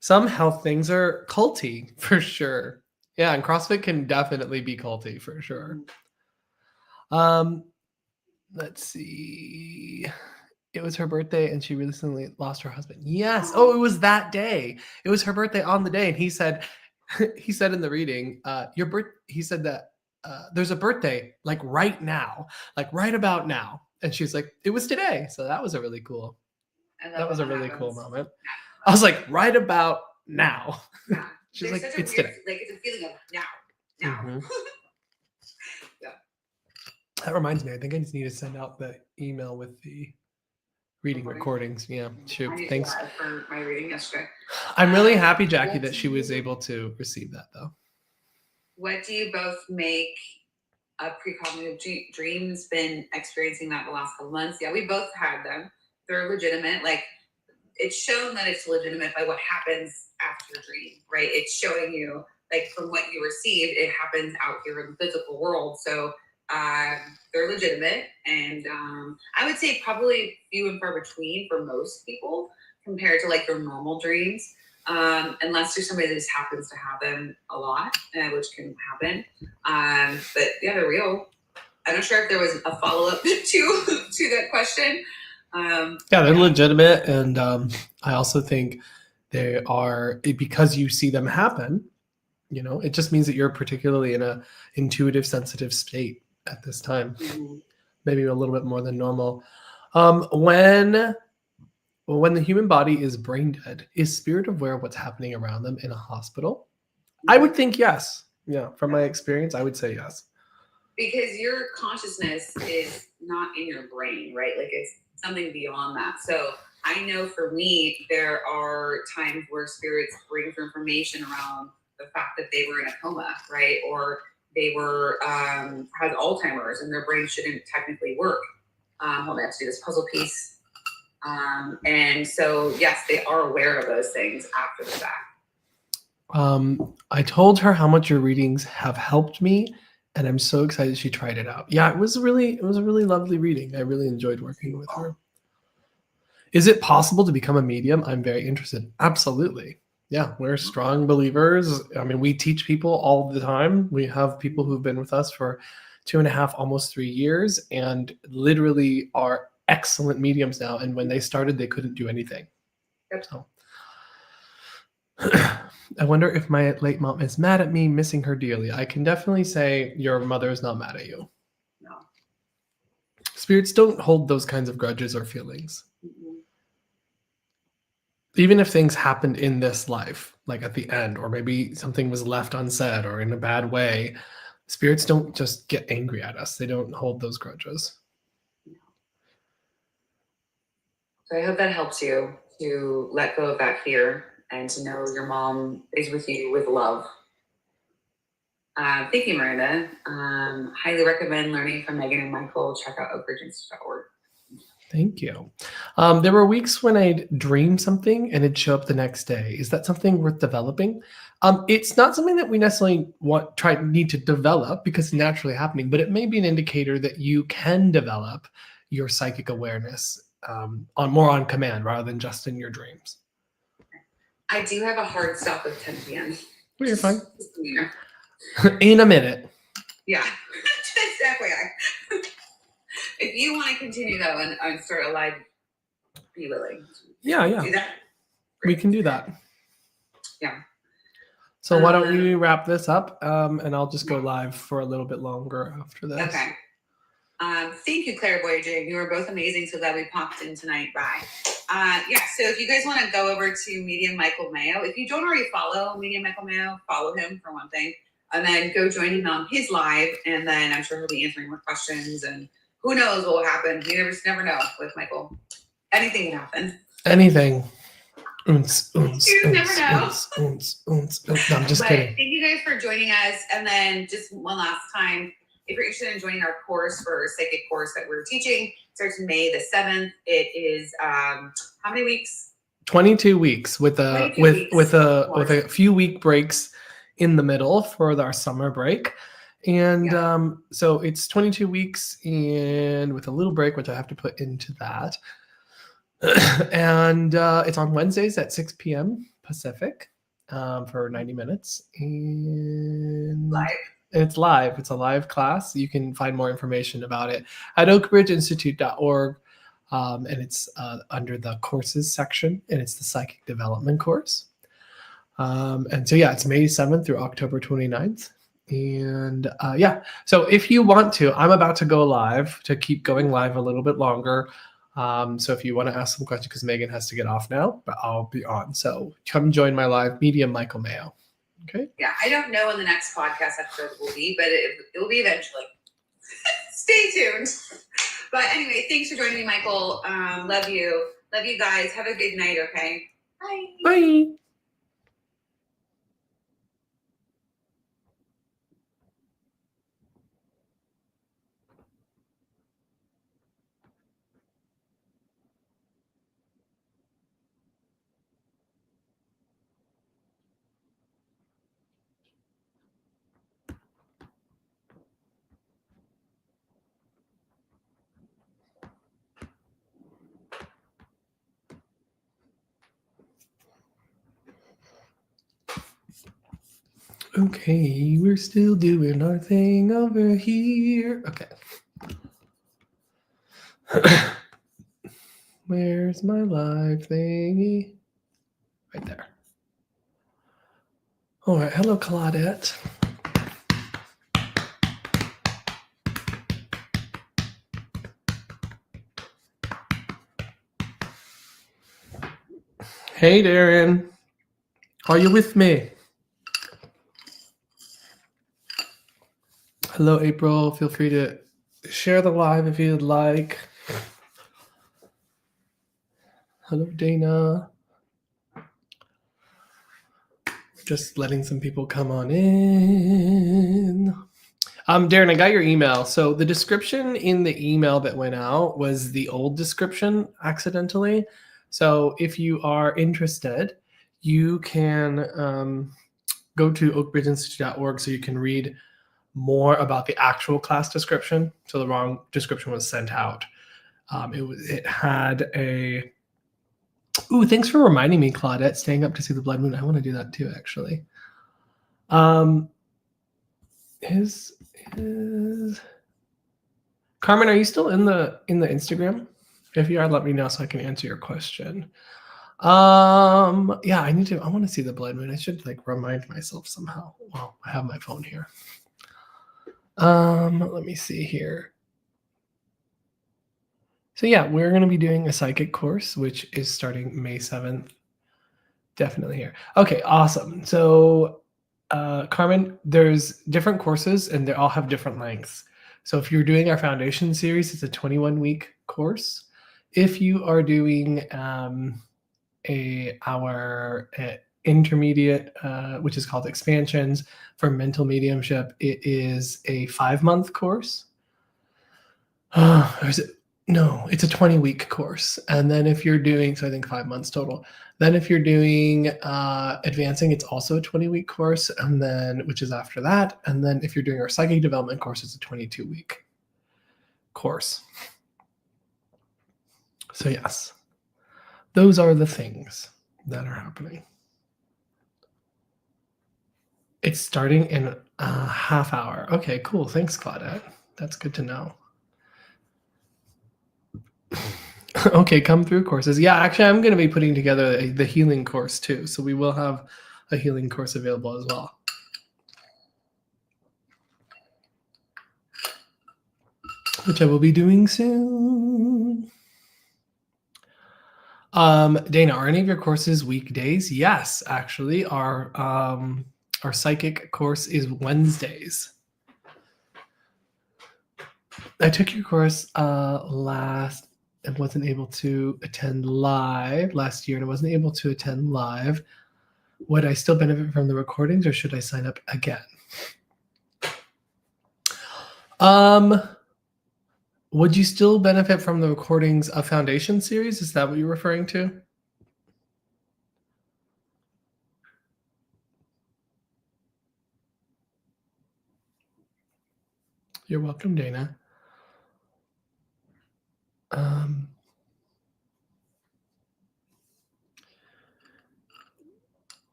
Some health things are culty for sure. Yeah, and CrossFit can definitely be culty for sure. Let's see. it was her birthday and she recently lost her husband. Yes. Oh, it was that day. It was her birthday on the day. And he said, he said in the reading, he said that there's a birthday like right now, like right about now. And she's like, it was today. So that was a really cool, that was a really cool moment. I was like, right about now. Yeah. She's There's like, such a it's weird, today. like it's a feeling of now. Mhm. Yeah. That reminds me, I think I just need to send out the email with the reading recordings. Yeah, shoot. I did Thanks. that for my reading yesterday. I'm really happy, Jackie, that she was able to receive that, though. What do you both make of precognitive dreams? Been experiencing that the last couple months? Yeah, we both had them. They're legitimate. Like, it's shown that it's legitimate by what happens after your dream, right? It's showing you, like, from what you received, it happens out here in the physical world. So they're legitimate, and I would say probably few and far between for most people compared to like their normal dreams, unless there's somebody that just happens to have them a lot, which can happen. But yeah, they're real. I'm not sure if there was a follow-up to that question. Yeah, they're legitimate, and I also think they are, because you see them happen, you know, it just means that you're particularly in a intuitive, sensitive state at this time. Mm-hmm. Maybe a little bit more than normal. When the human body is brain dead, is spirit aware of what's happening around them in a hospital? I would think yes. Yeah, from my experience, I would say yes. Because your consciousness is not in your brain, right? Like, it's something beyond that. So I know for me, there are times where spirits bring for information around the fact that they were in a coma, right? Or they were had Alzheimer's and their brain shouldn't technically work. Hold on, I have to do this puzzle piece. And so, yes, they are aware of those things after the fact. I told her how much your readings have helped me, and I'm so excited she tried it out. Yeah, it was a really lovely reading. I really enjoyed working with her. Is it possible to become a medium? I'm very interested. Absolutely. Yeah, we're strong believers. I mean, we teach people all the time. We have people who've been with us for 2.5, almost 3 years, and literally are excellent mediums now. And when they started, they couldn't do anything. So I wonder if my late mom is mad at me, missing her dearly. I can definitely say your mother is not mad at you. No. Spirits don't hold those kinds of grudges or feelings. Mm-hmm. Even if things happened in this life, like at the end, or maybe something was left unsaid or in a bad way, spirits don't just get angry at us. They don't hold those grudges. So I hope that helps you to let go of that fear and to know your mom is with you with love. Thank you, Miranda. Highly recommend learning from Megan and Michael. Check out oakridgeinstitute.org. Thank you. There were weeks when I'd dream something and it'd show up the next day. Is that something worth developing? It's not something that we necessarily need to develop because it's naturally happening, but it may be an indicator that you can develop your psychic awareness more on command rather than just in your dreams. I do have a hard stop at 10 p.m. Well, you're fine. Yeah. In a minute. Yeah, just FYI. If you want to continue though and start a live, be willing. Yeah. Do that. We can do that. Yeah. So why don't we wrap this up and I'll just go live for a little bit longer after this. Okay. Thank you, Clairvoyaging. You were both amazing. So glad we popped in tonight. Bye. Yeah, so if you guys want to go over to Medium Michael Mayo, if you don't already follow Medium Michael Mayo, follow him for one thing, and then go join him on his live, and then I'm sure he'll be answering more questions, and who knows what will happen. You never know with Michael. Anything can happen. Anything. You never know. No, I'm just kidding. Thank you guys for joining us, and then just one last time, if you're interested in joining our course for psychic course that we're teaching, it starts May the 7th. It is how many weeks? 22 weeks with a few week breaks in the middle for our summer break. And so it's 22 weeks and with a little break, which I have to put into that. And it's on Wednesdays at 6 p.m. Pacific for 90 minutes. And it's live. It's a live class. You can find more information about it at oakridgeinstitute.org. And it's under the courses section, and it's the psychic development course. And so, yeah, it's May 7th through October 29th. And yeah, so if you want to, I'm about to go live to keep going live a little bit longer. So if you want to ask some questions, because Megan has to get off now, but I'll be on. So come join my live medium, Michael Mayo. Okay. Yeah, I don't know when the next podcast episode will be, but it will be eventually. Stay tuned. But anyway, thanks for joining me, Michael. Love you. Love you guys. Have a good night, okay? Bye. Bye. Okay, we're still doing our thing over here. Okay. Where's my live thingy? Right there. All right. Hello, Claudette. Hey, Darren. Are you with me? Hello, April. Feel free to share the live if you'd like. Hello, Dana. Just letting some people come on in. Darren, I got your email. So the description in the email that went out was the old description accidentally. So if you are interested, you can go to oakbridgeinstitute.org so you can read more about the actual class description. So the wrong description was sent out. It had a... Ooh, thanks for reminding me, Claudette, staying up to see the blood moon. I want to do that too, actually. Carmen, are you still in the Instagram? If you are, let me know so I can answer your question. Yeah, I want to see the blood moon. I should remind myself somehow. Well, I have my phone here. Let me see here. So yeah, we're going to be doing a psychic course, which is starting May 7th. Definitely here. Okay, awesome. So Carmen, there's different courses and they all have different lengths. So if you're doing our foundation series, it's a 21-week course. If you are doing our intermediate, which is called expansions for mental mediumship, it is a 5-month course. No, it's a 20-week course. And then if you're doing, so I think 5 months total. Then if you're doing advancing, it's also a 20-week course, and then which is after that. And then if you're doing our psychic development course, it's a 22-week course. So yes, those are the things that are happening. It's starting in a half hour. Okay, cool. Thanks, Claudette. That's good to know. Okay, come through courses. Yeah, actually, I'm going to be putting together the healing course too. So we will have a healing course available as well. Which I will be doing soon. Dana, are any of your courses weekdays? Yes, actually. Our psychic course is Wednesdays. I took your course last and wasn't able to attend live last year, and I wasn't able to attend live. Would I still benefit from the recordings, or should I sign up again? Would you still benefit from the recordings of Foundation series? Is that what you're referring to? You're welcome, Dana.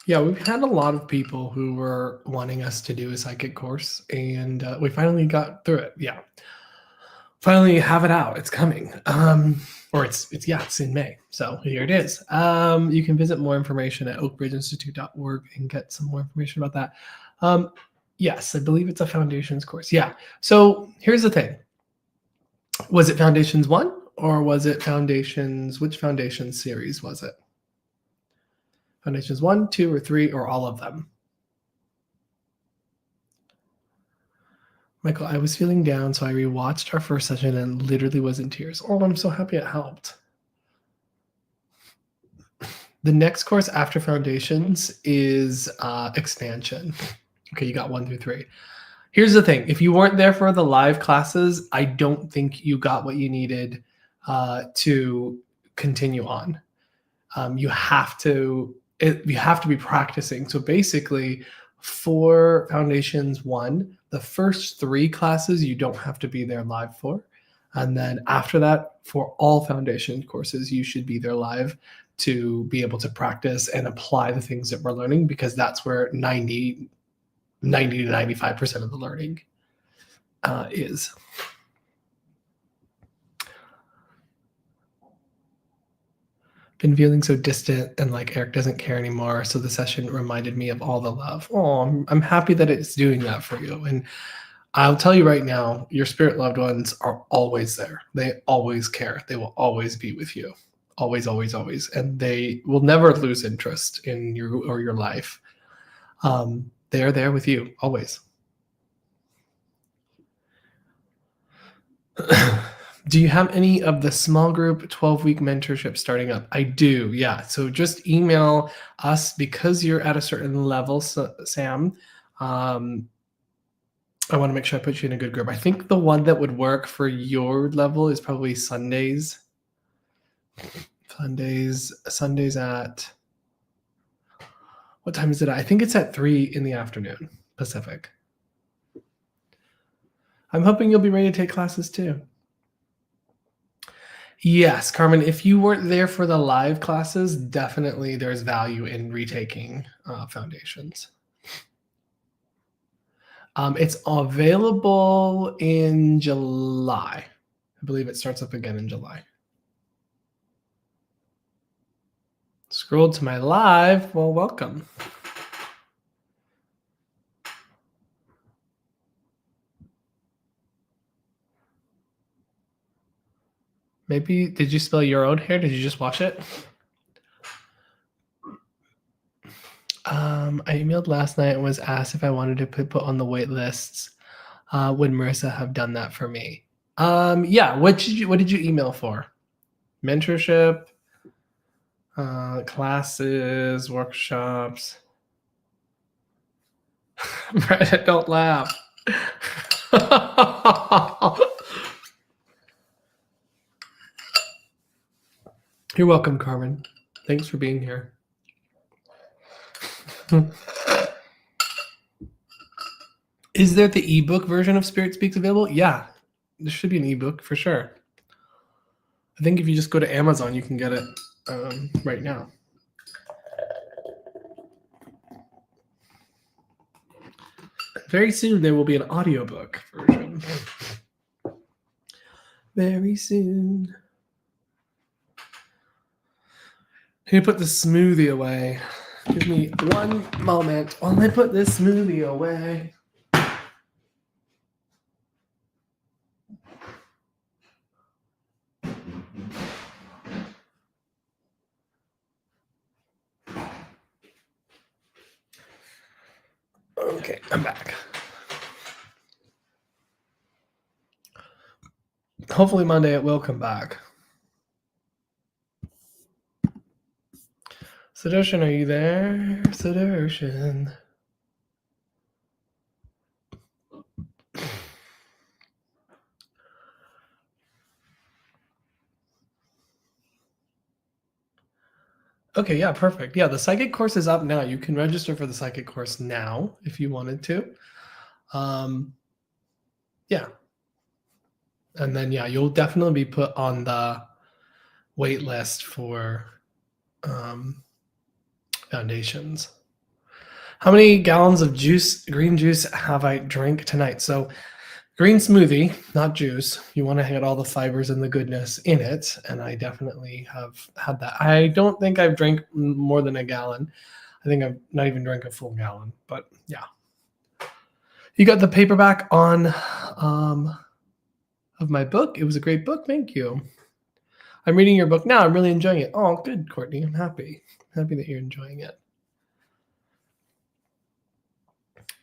Yeah, we've had a lot of people who were wanting us to do a psychic course, and we finally got through it. Yeah. finally have it out. It's coming. Or it's in May. So here it is. You can visit more information at oakbridgeinstitute.org and get some more information about that. Yes, I believe it's a foundations course. Yeah. So here's the thing. Was it Foundations 1 or was it Foundations? Which Foundations series was it? Foundations 1, 2, or 3, or all of them? Michael, I was feeling down, so I rewatched our first session and literally was in tears. Oh, I'm so happy it helped. The next course after Foundations is Expansion. Okay, you got 1 through 3. Here's the thing. If you weren't there for the live classes, I don't think you got what you needed to continue on. You have to be practicing. So basically, for Foundations 1, the first 3 classes you don't have to be there live for. And then after that, for all Foundation courses, you should be there live to be able to practice and apply the things that we're learning, because that's where 90 to 95% of the learning is. Been feeling so distant and like Eric doesn't care anymore. So the session reminded me of all the love. Oh, I'm happy that it's doing that for you. And I'll tell you right now, your spirit loved ones are always there. They always care. They will always be with you. Always, always, always. And they will never lose interest in you or your life. They are there with you always. Do you have any of the small group 12-week mentorship starting up? I do, yeah. So just email us because you're at a certain level, Sam. I want to make sure I put you in a good group. I think the one that would work for your level is probably Sundays. Sundays at, what time is it? I think it's at 3 in the afternoon, Pacific. I'm hoping you'll be ready to take classes too. Yes, Carmen, if you weren't there for the live classes, definitely there's value in retaking Foundations. It's available in July. I believe it starts up again in July. Scroll to my live. Well, welcome. Maybe, did you spill your own hair? Did you just wash it? I emailed last night and was asked if I wanted to put on the wait lists. Would Marissa have done that for me? Yeah, what did you email for? Mentorship, classes, workshops. Brett, don't laugh. You're welcome, Carmen. Thanks for being here. Is there the ebook version of Spirit Speaks available? Yeah, there should be an ebook for sure. I think if you just go to Amazon, you can get it right now. Very soon there will be an audiobook version. Very soon. I need to put the smoothie away. Give me one moment while I put this smoothie away. Okay, I'm back. Hopefully Monday it will come back. Sudarshan, are you there? Sudarshan. Okay, yeah, perfect. Yeah, the psychic course is up now. You can register for the psychic course now if you wanted to. Yeah. And then, yeah, you'll definitely be put on the wait list for Foundations. How many gallons of juice, green juice, have I drank tonight? So Green smoothie, not juice. You want to get all the fibers and the goodness in it. And I definitely have had that. I don't think I've drank more than a gallon. I think I've not even drank a full gallon, but yeah. You got the paperback on of my book. It was a great book. Thank you. I'm reading your book now. I'm really enjoying it. Oh, good, Courtney. I'm happy. Happy that you're enjoying it.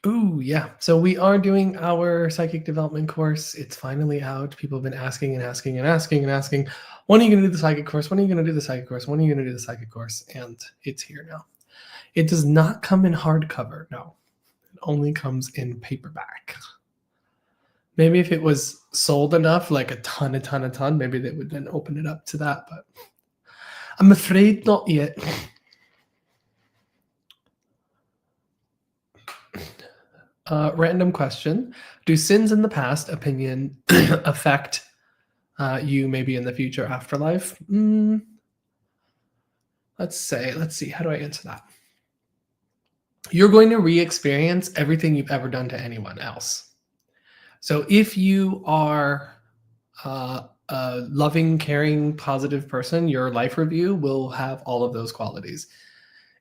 Ooh, yeah. So we are doing our psychic development course. It's finally out. People have been asking and asking and asking and asking, when are you going to do the psychic course? When are you going to do the psychic course? When are you going to do the psychic course? And it's here now. It does not come in hardcover. No, it only comes in paperback. Maybe if it was sold enough, like a ton, maybe they would then open it up to that. But I'm afraid not yet. Random question. Do sins in the past opinion affect you maybe in the future afterlife? Let's see. How do I answer that? You're going to re-experience everything you've ever done to anyone else. So if you are a loving, caring, positive person, your life review will have all of those qualities.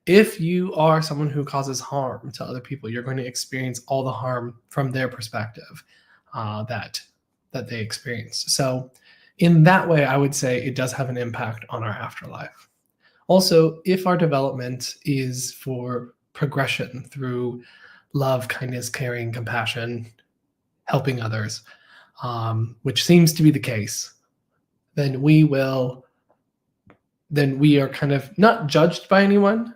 If you are someone who causes harm to other people, you're going to experience all the harm from their perspective that they experienced. So in that way, I would say it does have an impact on our afterlife. Also, if our development is for progression through love, kindness, caring, compassion, helping others, which seems to be the case, then we are kind of not judged by anyone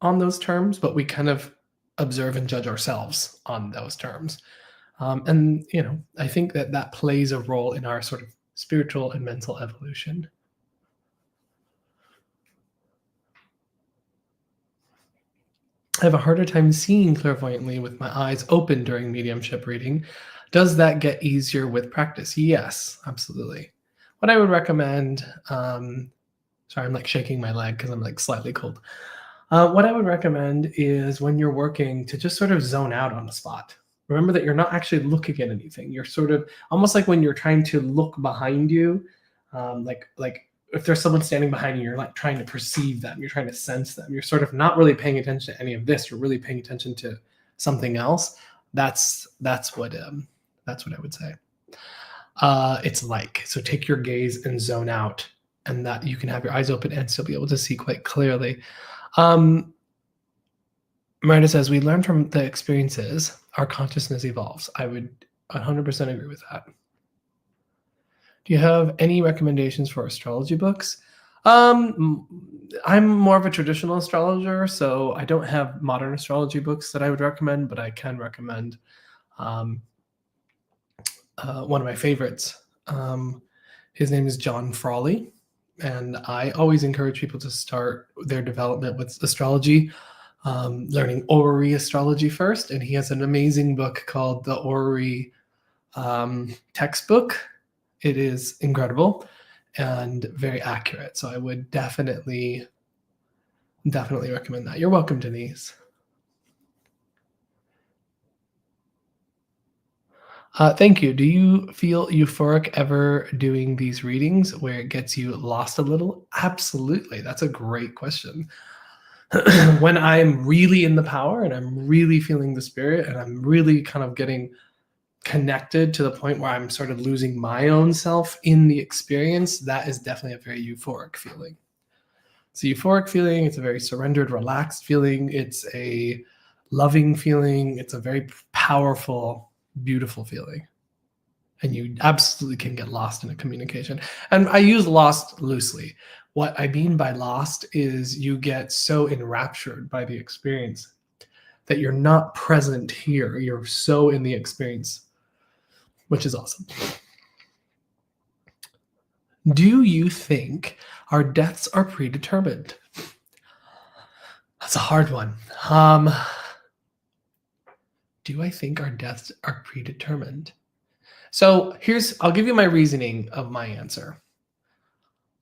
on those terms, but we kind of observe and judge ourselves on those terms. And, I think that plays a role in our sort of spiritual and mental evolution. I have a harder time seeing clairvoyantly with my eyes open during mediumship reading. Does that get easier with practice? Yes, absolutely. What I would recommend, sorry, I'm like shaking my leg because I'm like slightly cold. What I would recommend is when you're working to just sort of zone out on the spot. Remember that you're not actually looking at anything. You're sort of almost like when you're trying to look behind you, like if there's someone standing behind you, you're like trying to perceive them. You're trying to sense them. You're sort of not really paying attention to any of this. You're really paying attention to something else. That's what I would say. It's like, so take your gaze and zone out, and that you can have your eyes open and still be able to see quite clearly. Miranda says, we learn from the experiences, our consciousness evolves. I would 100% agree with that. Do you have any recommendations for astrology books? I'm more of a traditional astrologer, so I don't have modern astrology books that I would recommend, but I can recommend one of my favorites. His name is John Frawley, and I always encourage people to start their development with astrology, learning orrery astrology first. And he has an amazing book called the Orrery Textbook. It is incredible and very accurate. So I would definitely recommend that. You're welcome, Denise. Thank you. Do you feel euphoric ever doing these readings where it gets you lost a little? Absolutely. That's a great question. When I'm really in the power and I'm really feeling the spirit and I'm really kind of getting connected to the point where I'm sort of losing my own self in the experience, that is definitely a very euphoric feeling. It's a euphoric feeling. It's a very surrendered, relaxed feeling. It's a loving feeling. It's a very powerful, beautiful feeling. And you absolutely can get lost in a communication. And I use lost loosely. What I mean by lost is you get so enraptured by the experience that you're not present here. You're so in the experience, which is awesome. Do you think our deaths are predetermined? That's a hard one. Do I think our deaths are predetermined? So I'll give you my reasoning of my answer.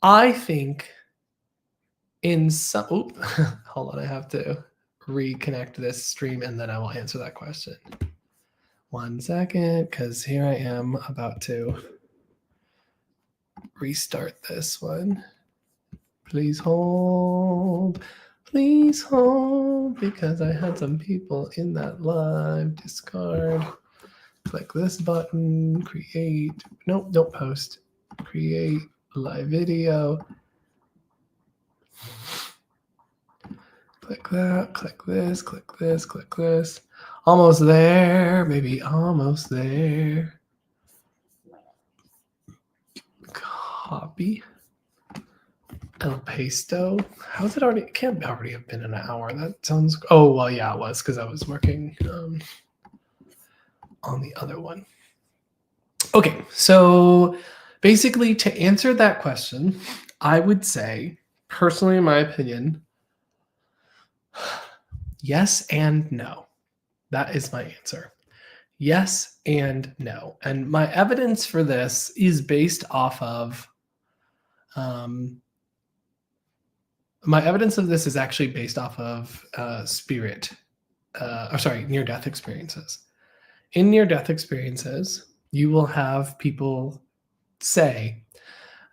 I think hold on, I have to reconnect this stream and then I will answer that question. 1 second, because here I am about to restart this one. Please hold, because I had some people in that live Discord. Click this button, create, nope, don't post, create live video. Click that, click this, click this, click this. Almost there, baby, almost there. Copy. El Pasto. How's it already? It can't already have been an hour. That sounds. Oh, well, yeah, it was because I was working on the other one. Okay, so basically, to answer that question, I would say, personally, in my opinion, yes and no. That is my answer. Yes and no. And my evidence for this is based off of. My evidence of this is actually based off of near-death experiences. In near-death experiences, you will have people say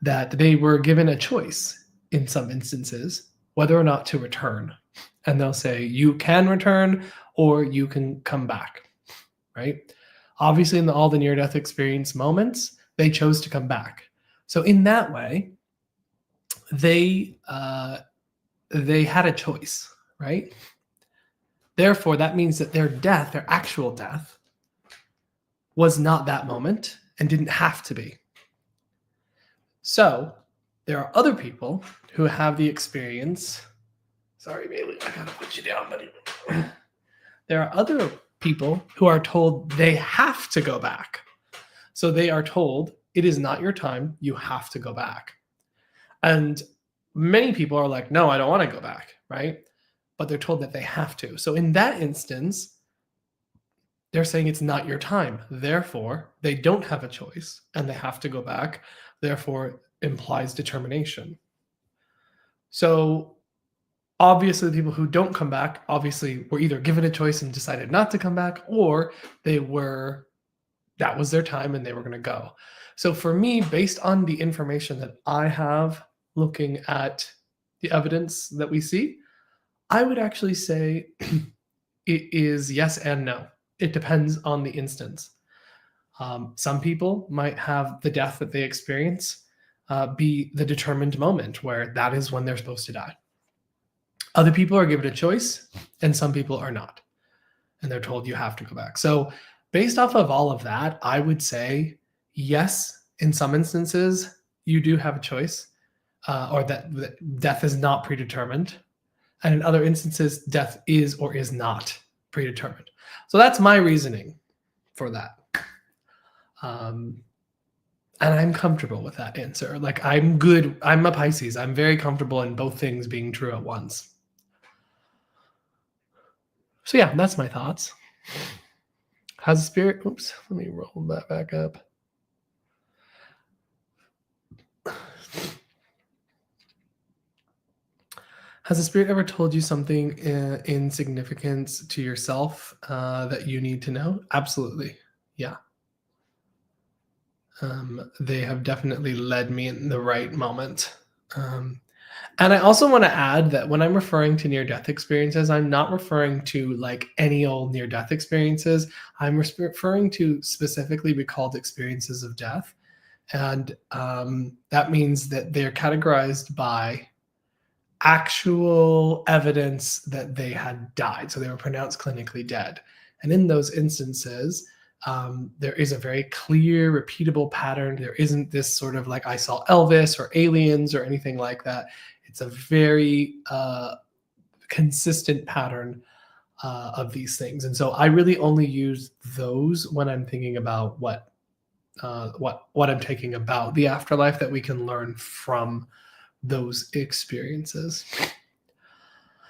that they were given a choice in some instances whether or not to return. And they'll say, you can return or you can come back, right? Obviously, in all the near-death experience moments, they chose to come back. So in that way, they had a choice, right? Therefore, that means that their death, their actual death, was not that moment and didn't have to be. So there are other people who have the experience. Sorry, Bailey, I gotta put you down, buddy. There are other people who are told they have to go back. So they are told, it is not your time, you have to go back. And many people are like, no, I don't want to go back, right? But they're told that they have to. So in that instance, they're saying it's not your time. Therefore, they don't have a choice and they have to go back. Therefore, implies determination. So obviously, the people who don't come back, obviously, were either given a choice and decided not to come back, or that was their time and they were going to go. So for me, based on the information that I have looking at the evidence that we see, I would actually say it is yes and no. It depends on the instance. Some people might have the death that they experience be the determined moment where that is when they're supposed to die. Other people are given a choice and some people are not. And they're told you have to go back. So based off of all of that, I would say yes, in some instances, you do have a choice. Or that death is not predetermined. And in other instances, death is or is not predetermined. So that's my reasoning for that. And I'm comfortable with that answer. Like, I'm good. I'm a Pisces. I'm very comfortable in both things being true at once. So yeah, that's my thoughts. Has the spirit, oops, let me roll that back up. Has the spirit ever told you something in significance to yourself that you need to know? Absolutely. Yeah. They have definitely led me in the right moment. And I also want to add that when I'm referring to near-death experiences, I'm not referring to like any old near-death experiences. I'm referring to specifically recalled experiences of death. And that means that they're categorized by actual evidence that they had died. So they were pronounced clinically dead. And in those instances, there is a very clear, repeatable pattern. There isn't this sort of like I saw Elvis or aliens or anything like that. It's a very consistent pattern of these things. And so I really only use those when I'm thinking about what I'm taking about the afterlife that we can learn from those experiences.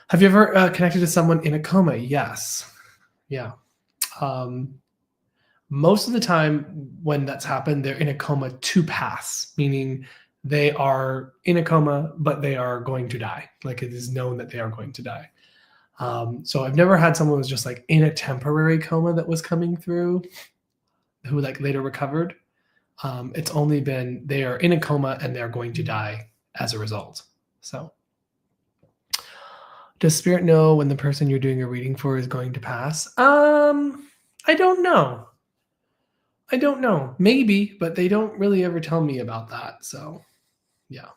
Have you ever connected to someone in a coma? Yes. Yeah. Most of the time when that's happened, they're in a coma to pass, meaning they are in a coma, but they are going to die. Like, it is known that they are going to die. So I've never had someone who was just like in a temporary coma that was coming through who like later recovered. It's only been they are in a coma and they're going to die as a result. So does spirit know when the person you're doing a reading for is going to pass? I don't know. Maybe, but they don't really ever tell me about that. So yeah.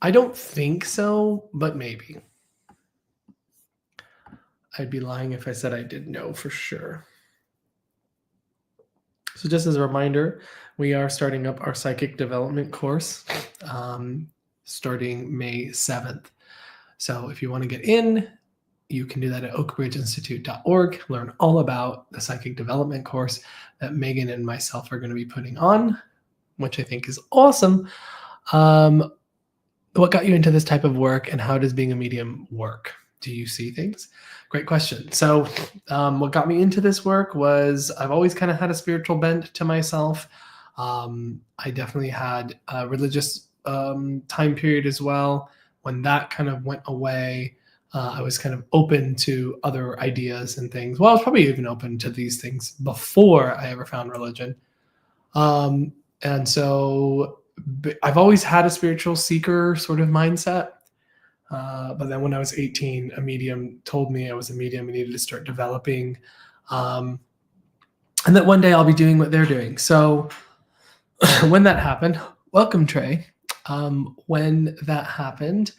I don't think so, but maybe. I'd be lying if I said I did know for sure. So just as a reminder, we are starting up our psychic development course starting May 7th. So if you want to get in, you can do that at oakbridgeinstitute.org. Learn all about the psychic development course that Megan and myself are going to be putting on, which I think is awesome. What got you into this type of work, and how does being a medium work? Do you see things? Great question. So what got me into this work was I've always kind of had a spiritual bent to myself. I definitely had a religious time period as well. When that kind of went away, I was kind of open to other ideas and things. Well, I was probably even open to these things before I ever found religion. And so I've always had a spiritual seeker sort of mindset. But then when I was 18, a medium told me I was a medium and needed to start developing. And that one day I'll be doing what they're doing. So when that happened, welcome, Trey. When that happened,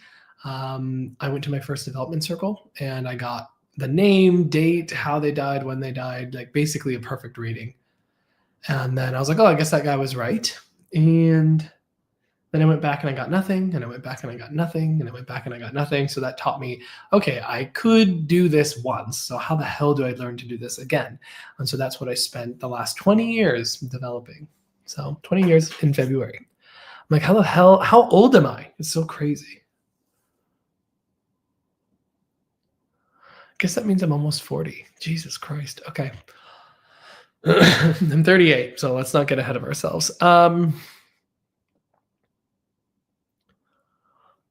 I went to my first development circle and I got the name, date, how they died, when they died, like basically a perfect reading. And then I was like, oh, I guess that guy was right. And then I went back and I got nothing, and I went back and I got nothing, and I went back and I got nothing. So that taught me, okay, I could do this once. So how the hell do I learn to do this again? And so that's what I spent the last 20 years developing. So 20 years in February. I'm like, how the hell, how old am I? It's so crazy. I guess that means I'm almost 40. Jesus Christ. Okay. I'm 38, so let's not get ahead of ourselves.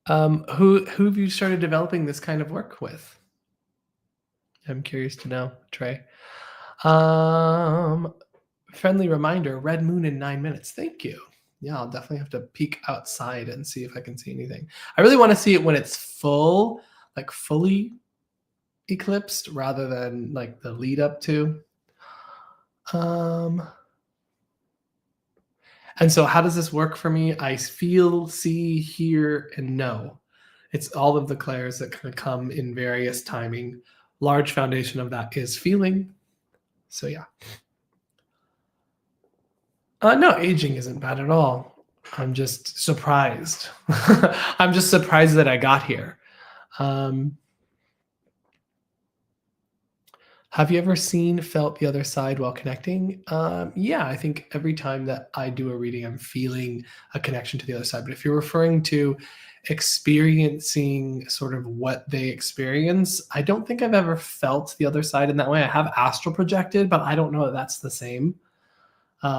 Who have you started developing this kind of work with? I'm curious to know, Trey. Friendly reminder, red moon in 9 minutes. Thank you. Yeah, I'll definitely have to peek outside and see if I can see anything. I really want to see it when it's full, like fully eclipsed rather than like the lead up to. And so how does this work for me? I feel, see, hear, and know. It's all of the clairs that kind of come in various timing. Large foundation of that is feeling. So yeah. No, aging isn't bad at all. I'm just surprised. I'm just surprised that I got here. Have you ever felt the other side while connecting? Yeah, I think every time that I do a reading, I'm feeling a connection to the other side. But if you're referring to experiencing sort of what they experience, I don't think I've ever felt the other side in that way. I have astral projected, but I don't know that that's the same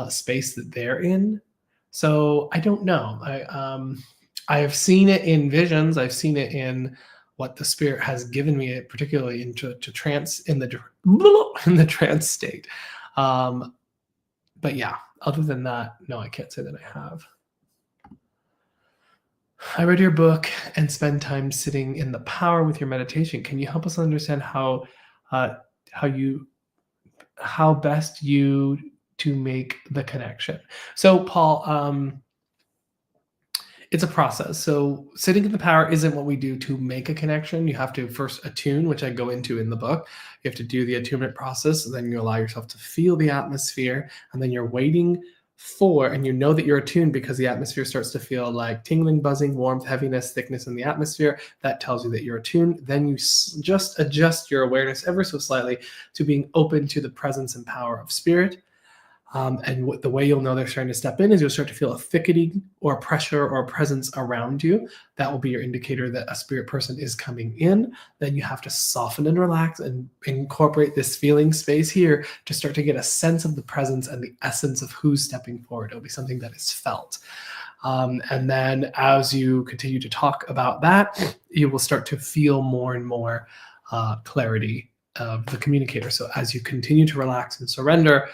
space that they're in. So I don't know. I have seen it in visions. I've seen it in what the spirit has given me, particularly into trance in the trance state. But yeah, other than that, no, I can't say that I have. I read your book and spend time sitting in the power with your meditation. Can you help us understand how best you to make the connection? So Paul, it's a process. So sitting in the power isn't what we do to make a connection. You have to first attune, which I go into in the book. You have to do the attunement process, and then you allow yourself to feel the atmosphere, and then you're waiting for, and you know that you're attuned because the atmosphere starts to feel like tingling, buzzing, warmth, heaviness, thickness in the atmosphere. That tells you that you're attuned. Then you just adjust your awareness ever so slightly to being open to the presence and power of spirit. And the way you'll know they're starting to step in is you'll start to feel a thickening or a pressure or a presence around you. That will be your indicator that a spirit person is coming in. Then you have to soften and relax and incorporate this feeling space here to start to get a sense of the presence and the essence of who's stepping forward. It'll be something that is felt. And then as you continue to talk about that, you will start to feel more and more clarity of the communicator. So as you continue to relax and surrender,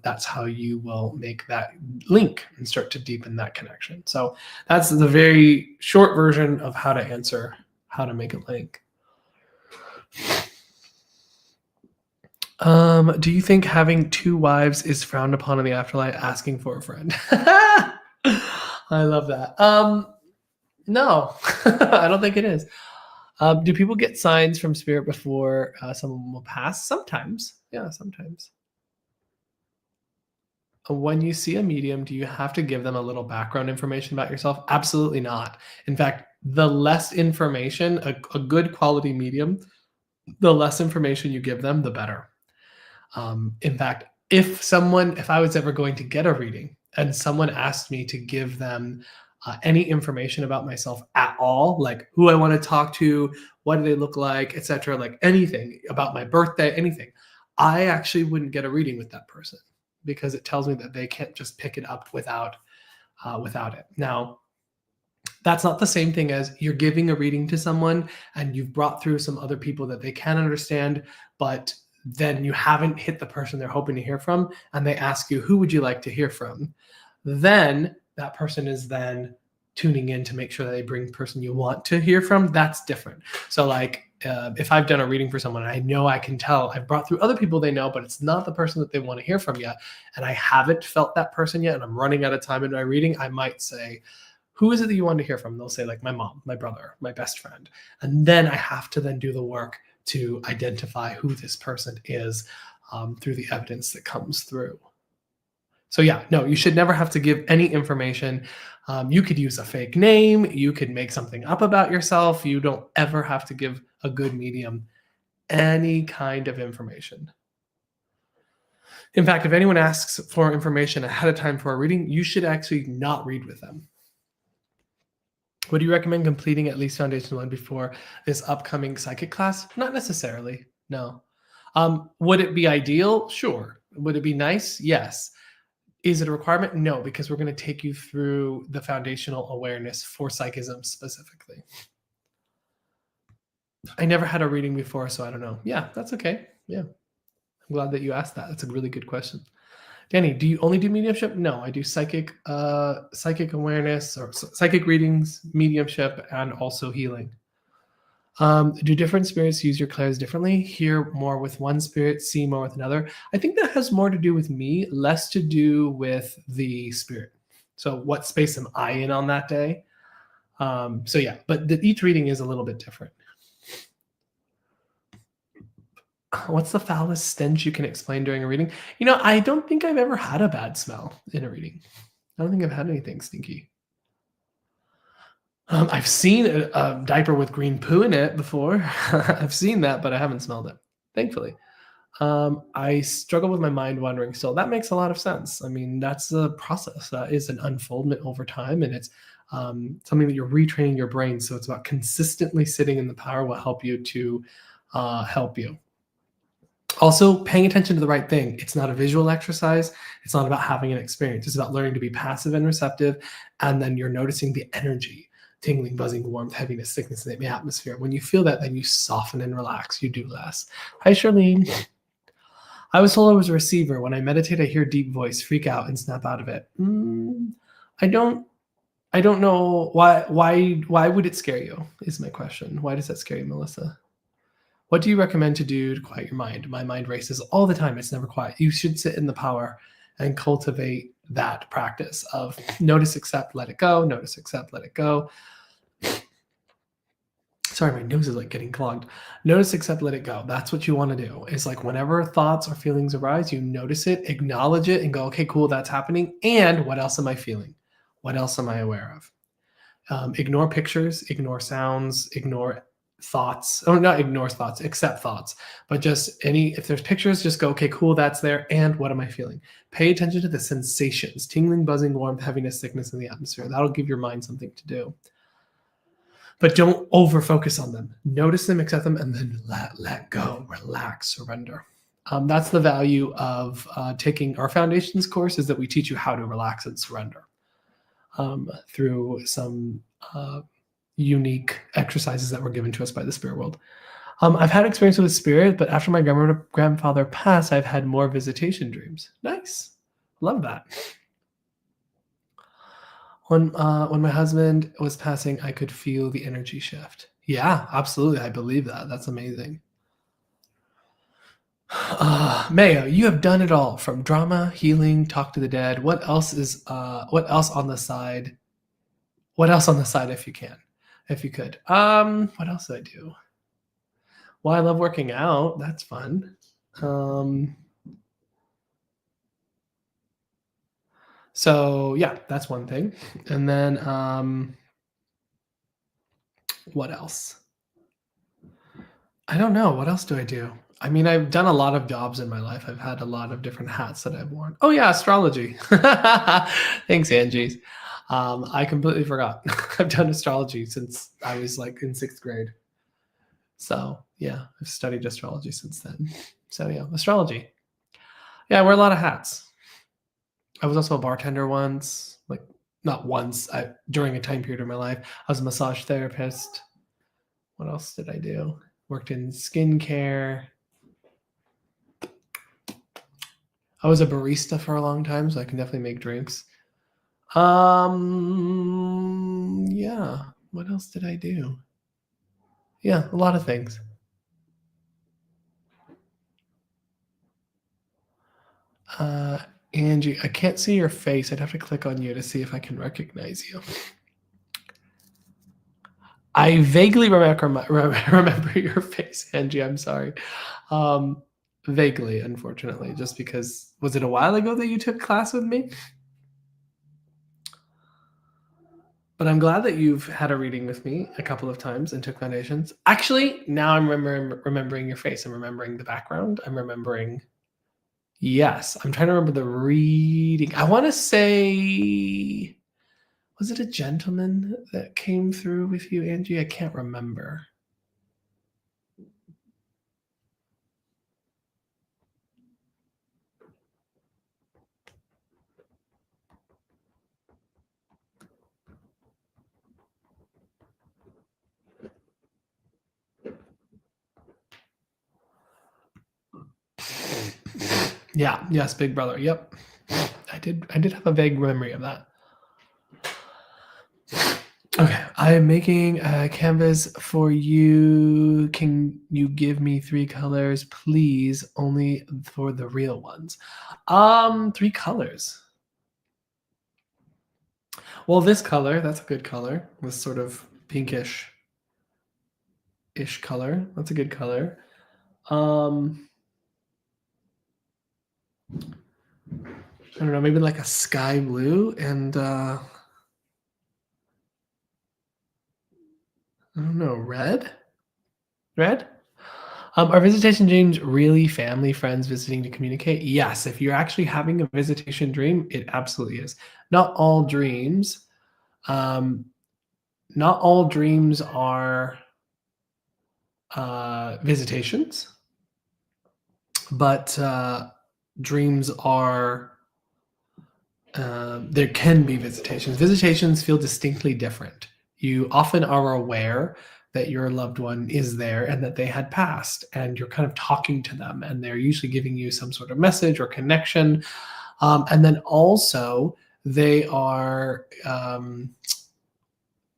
that's how you will make that link and start to deepen that connection. So that's the very short version of how to answer how to make a link. Do you think having 2 wives is frowned upon in the afterlife? Asking for a friend. I love that. No, I don't think it is. Do people get signs from spirit before someone will pass? Sometimes. Yeah, sometimes. When you see a medium, do you have to give them a little background information about yourself? Absolutely not. In fact, the less information, a good quality medium, the less information you give them, the better. In fact, if I was ever going to get a reading and someone asked me to give them any information about myself at all, like who I want to talk to, what do they look like, etc., like anything about my birthday, anything, I actually wouldn't get a reading with that person because it tells me that they can't just pick it up without it. Now, that's not the same thing as you're giving a reading to someone and you've brought through some other people that they can understand, but then you haven't hit the person they're hoping to hear from, and they ask you, who would you like to hear from? Then that person is then tuning in to make sure that they bring the person you want to hear from. That's different. So like if I've done a reading for someone, I know I can tell I've brought through other people they know, but it's not the person that they want to hear from yet. And I haven't felt that person yet, and I'm running out of time in my reading. I might say, who is it that you want to hear from? They'll say like my mom, my brother, my best friend. And then I have to then do the work to identify who this person is through the evidence that comes through. So yeah, no, you should never have to give any information. You could use a fake name. You could make something up about yourself. You don't ever have to give a good medium any kind of information. In fact, if anyone asks for information ahead of time for a reading, you should actually not read with them. Would you recommend completing at least Foundation 1 before this upcoming psychic class? Not necessarily, no. Would it be ideal? Sure. Would it be nice? Yes. Is it a requirement? No, because we're going to take you through the foundational awareness for psychism specifically. I never had a reading before, so I don't know. Yeah, that's okay. Yeah. I'm glad that you asked that. That's a really good question. Danny, do you only do mediumship? No, I do psychic awareness or psychic readings, mediumship, and also healing. Do different spirits use your clairs differently? Hear more with one spirit, see more with another? I think that has more to do with me, less to do with the spirit. So what space am I in on that day? So yeah, but each reading is a little bit different. What's the foulest stench you can explain during a reading? You know, I don't think I've ever had a bad smell in a reading. I don't think I've had anything stinky. I've seen a diaper with green poo in it before. I've seen that, but I haven't smelled it, thankfully. I struggle with my mind wandering still. That makes a lot of sense. I mean, that's the process. That is an unfoldment over time, and it's something that you're retraining your brain. So it's about consistently sitting in the power will help you to help you. Also, paying attention to the right thing. It's not a visual exercise. It's not about having an experience. It's about learning to be passive and receptive, and then you're noticing the energy. Tingling, buzzing, warmth, heaviness, sickness in the atmosphere. When you feel that, then you soften and relax. You do less. Hi, Charlene. I was told I was a receiver. When I meditate, I hear deep voice, freak out, and snap out of it. I don't know why. Why would it scare you? Is my question. Why does that scare you, Melissa? What do you recommend to do to quiet your mind? My mind races all the time. It's never quiet. You should sit in the power and cultivate that practice of notice, accept, let it go. Notice, accept, let it go. Sorry, my nose is like getting clogged. Notice, accept, let it go. That's what you want to do. It's like whenever thoughts or feelings arise, you notice it, acknowledge it, and go, okay, cool, that's happening. And what else am I feeling? What else am I aware of? Ignore pictures, ignore sounds, ignore thoughts, or not ignore thoughts, accept thoughts, but just if there's pictures, just go, okay, cool, that's there. And what am I feeling? Pay attention to the sensations, tingling, buzzing, warmth, heaviness, thickness in the atmosphere. That'll give your mind something to do. But don't over focus on them. Notice them, accept them, and then let go, relax, surrender. That's the value of taking our foundations course, is that we teach you how to relax and surrender through some unique exercises that were given to us by the spirit world. I've had experience with spirit, but after my grandfather passed, I've had more visitation dreams. Nice. Love that. When my husband was passing, I could feel the energy shift. Yeah, absolutely. I believe that. That's amazing. Mayo, you have done it all, from drama, healing, talk to the dead. What else on the side? What else on the side if you could? What else did I do? Well, I love working out. That's fun. So yeah, that's one thing. And then what else? I don't know. What else do I do? I mean, I've done a lot of jobs in my life. I've had a lot of different hats that I've worn. Oh yeah, astrology. Thanks, Angie. I completely forgot. I've done astrology since I was like in 6th grade. So yeah, I've studied astrology since then. So yeah, astrology. Yeah, I wear a lot of hats. I was also a bartender once, like not once, during a time period of my life. I was a massage therapist. What else did I do? Worked in skincare. I was a barista for a long time, so I can definitely make drinks. Yeah. What else did I do? Yeah, a lot of things. Angie, I can't see your face. I'd have to click on you to see if I can recognize you. I vaguely remember your face, Angie. I'm sorry. Vaguely, unfortunately, just because, was it a while ago that you took class with me? But I'm glad that you've had a reading with me a couple of times and took foundations. Actually, now I'm remembering your face. I'm remembering the background. I'm remembering. Yes, I'm trying to remember the reading. I want to say, was it a gentleman that came through with you, Angie? I can't remember. Yeah, yes, Big Brother. Yep. I did have a vague memory of that. Okay, I am making a canvas for you. Can you give me 3 colors, please? Only for the real ones. 3 colors. Well, this color, that's a good color. This sort of pinkish-ish color. That's a good color. I don't know, maybe like a sky blue and I don't know, red? Red? Are visitation dreams really family, friends visiting to communicate? Yes, if you're actually having a visitation dream, it absolutely is. Not all dreams are visitations, but dreams are, there can be visitations. Visitations feel distinctly different. You often are aware that your loved one is there and that they had passed, and you're kind of talking to them, and they're usually giving you some sort of message or connection. And then also they are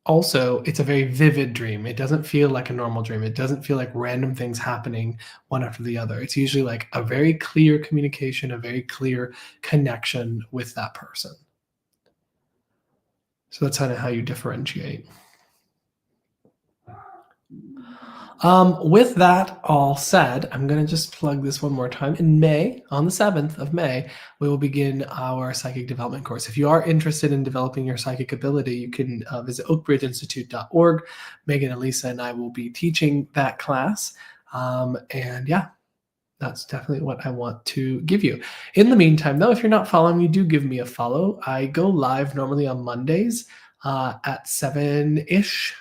also, it's a very vivid dream. It doesn't feel like a normal dream. It doesn't feel like random things happening one after the other. It's usually like a very clear communication, a very clear connection with that person. So that's kind of how you differentiate. With that all said, I'm going to just plug this one more time. In May, on the 7th of May, we will begin our psychic development course. If you are interested in developing your psychic ability, you can visit oakbridgeinstitute.org. Megan, Elisa, and I will be teaching that class. And yeah, that's definitely what I want to give you. In the meantime, though, if you're not following me, do give me a follow. I go live normally on Mondays at 7-ish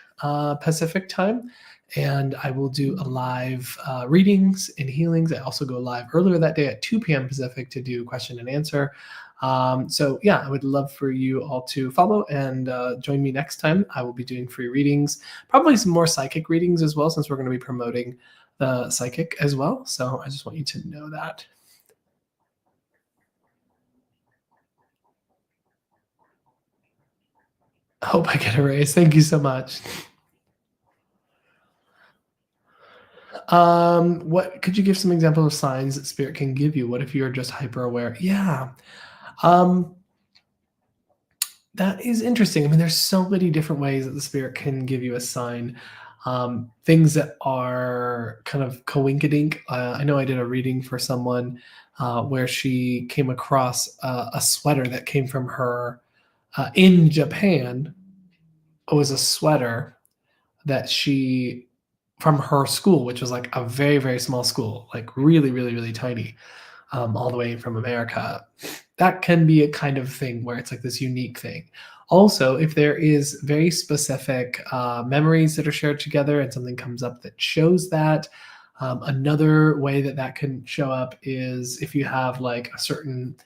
Pacific time. And I will do a live readings and healings. I also go live earlier that day at 2 p.m. Pacific to do question and answer. So yeah, I would love for you all to follow and join me next time. I will be doing free readings, probably some more psychic readings as well, since we're going to be promoting the psychic as well. So I just want you to know that. I hope I get a raise. Thank you so much. What could you give some examples of signs that spirit can give you? What if you're just hyper aware? Yeah. That is interesting. I mean, there's so many different ways that the spirit can give you a sign. Things that are kind of coinkydink. I know I did a reading for someone where she came across a sweater that came from her in Japan. It was a sweater that she, from her school, which was like a very, very small school, like really, really, really tiny, all the way from America. That can be a kind of thing where it's like this unique thing. Also, if there is very specific memories that are shared together and something comes up that shows that, another way that that can show up is if you have like a certain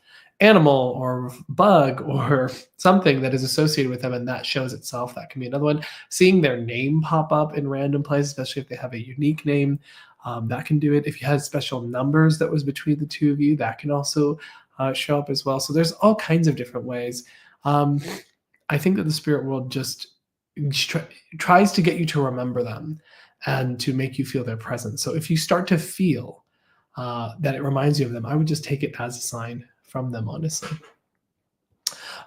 animal or bug or something that is associated with them and that shows itself. That can be another one. Seeing their name pop up in random places, especially if they have a unique name, that can do it. If you had special numbers that was between the two of you, that can also show up as well. So there's all kinds of different ways. I think that the spirit world just tries to get you to remember them and to make you feel their presence. So if you start to feel that it reminds you of them, I would just take it as a sign from them, honestly.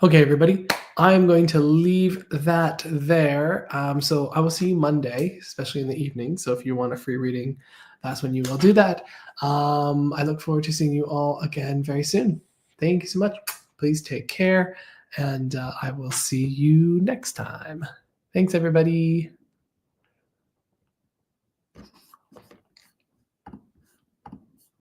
Okay, everybody, I'm going to leave that there. So I will see you Monday, especially in the evening. So if you want a free reading, that's when you will do that. I look forward to seeing you all again very soon. Thank you so much. Please take care, and I will see you next time. Thanks, everybody.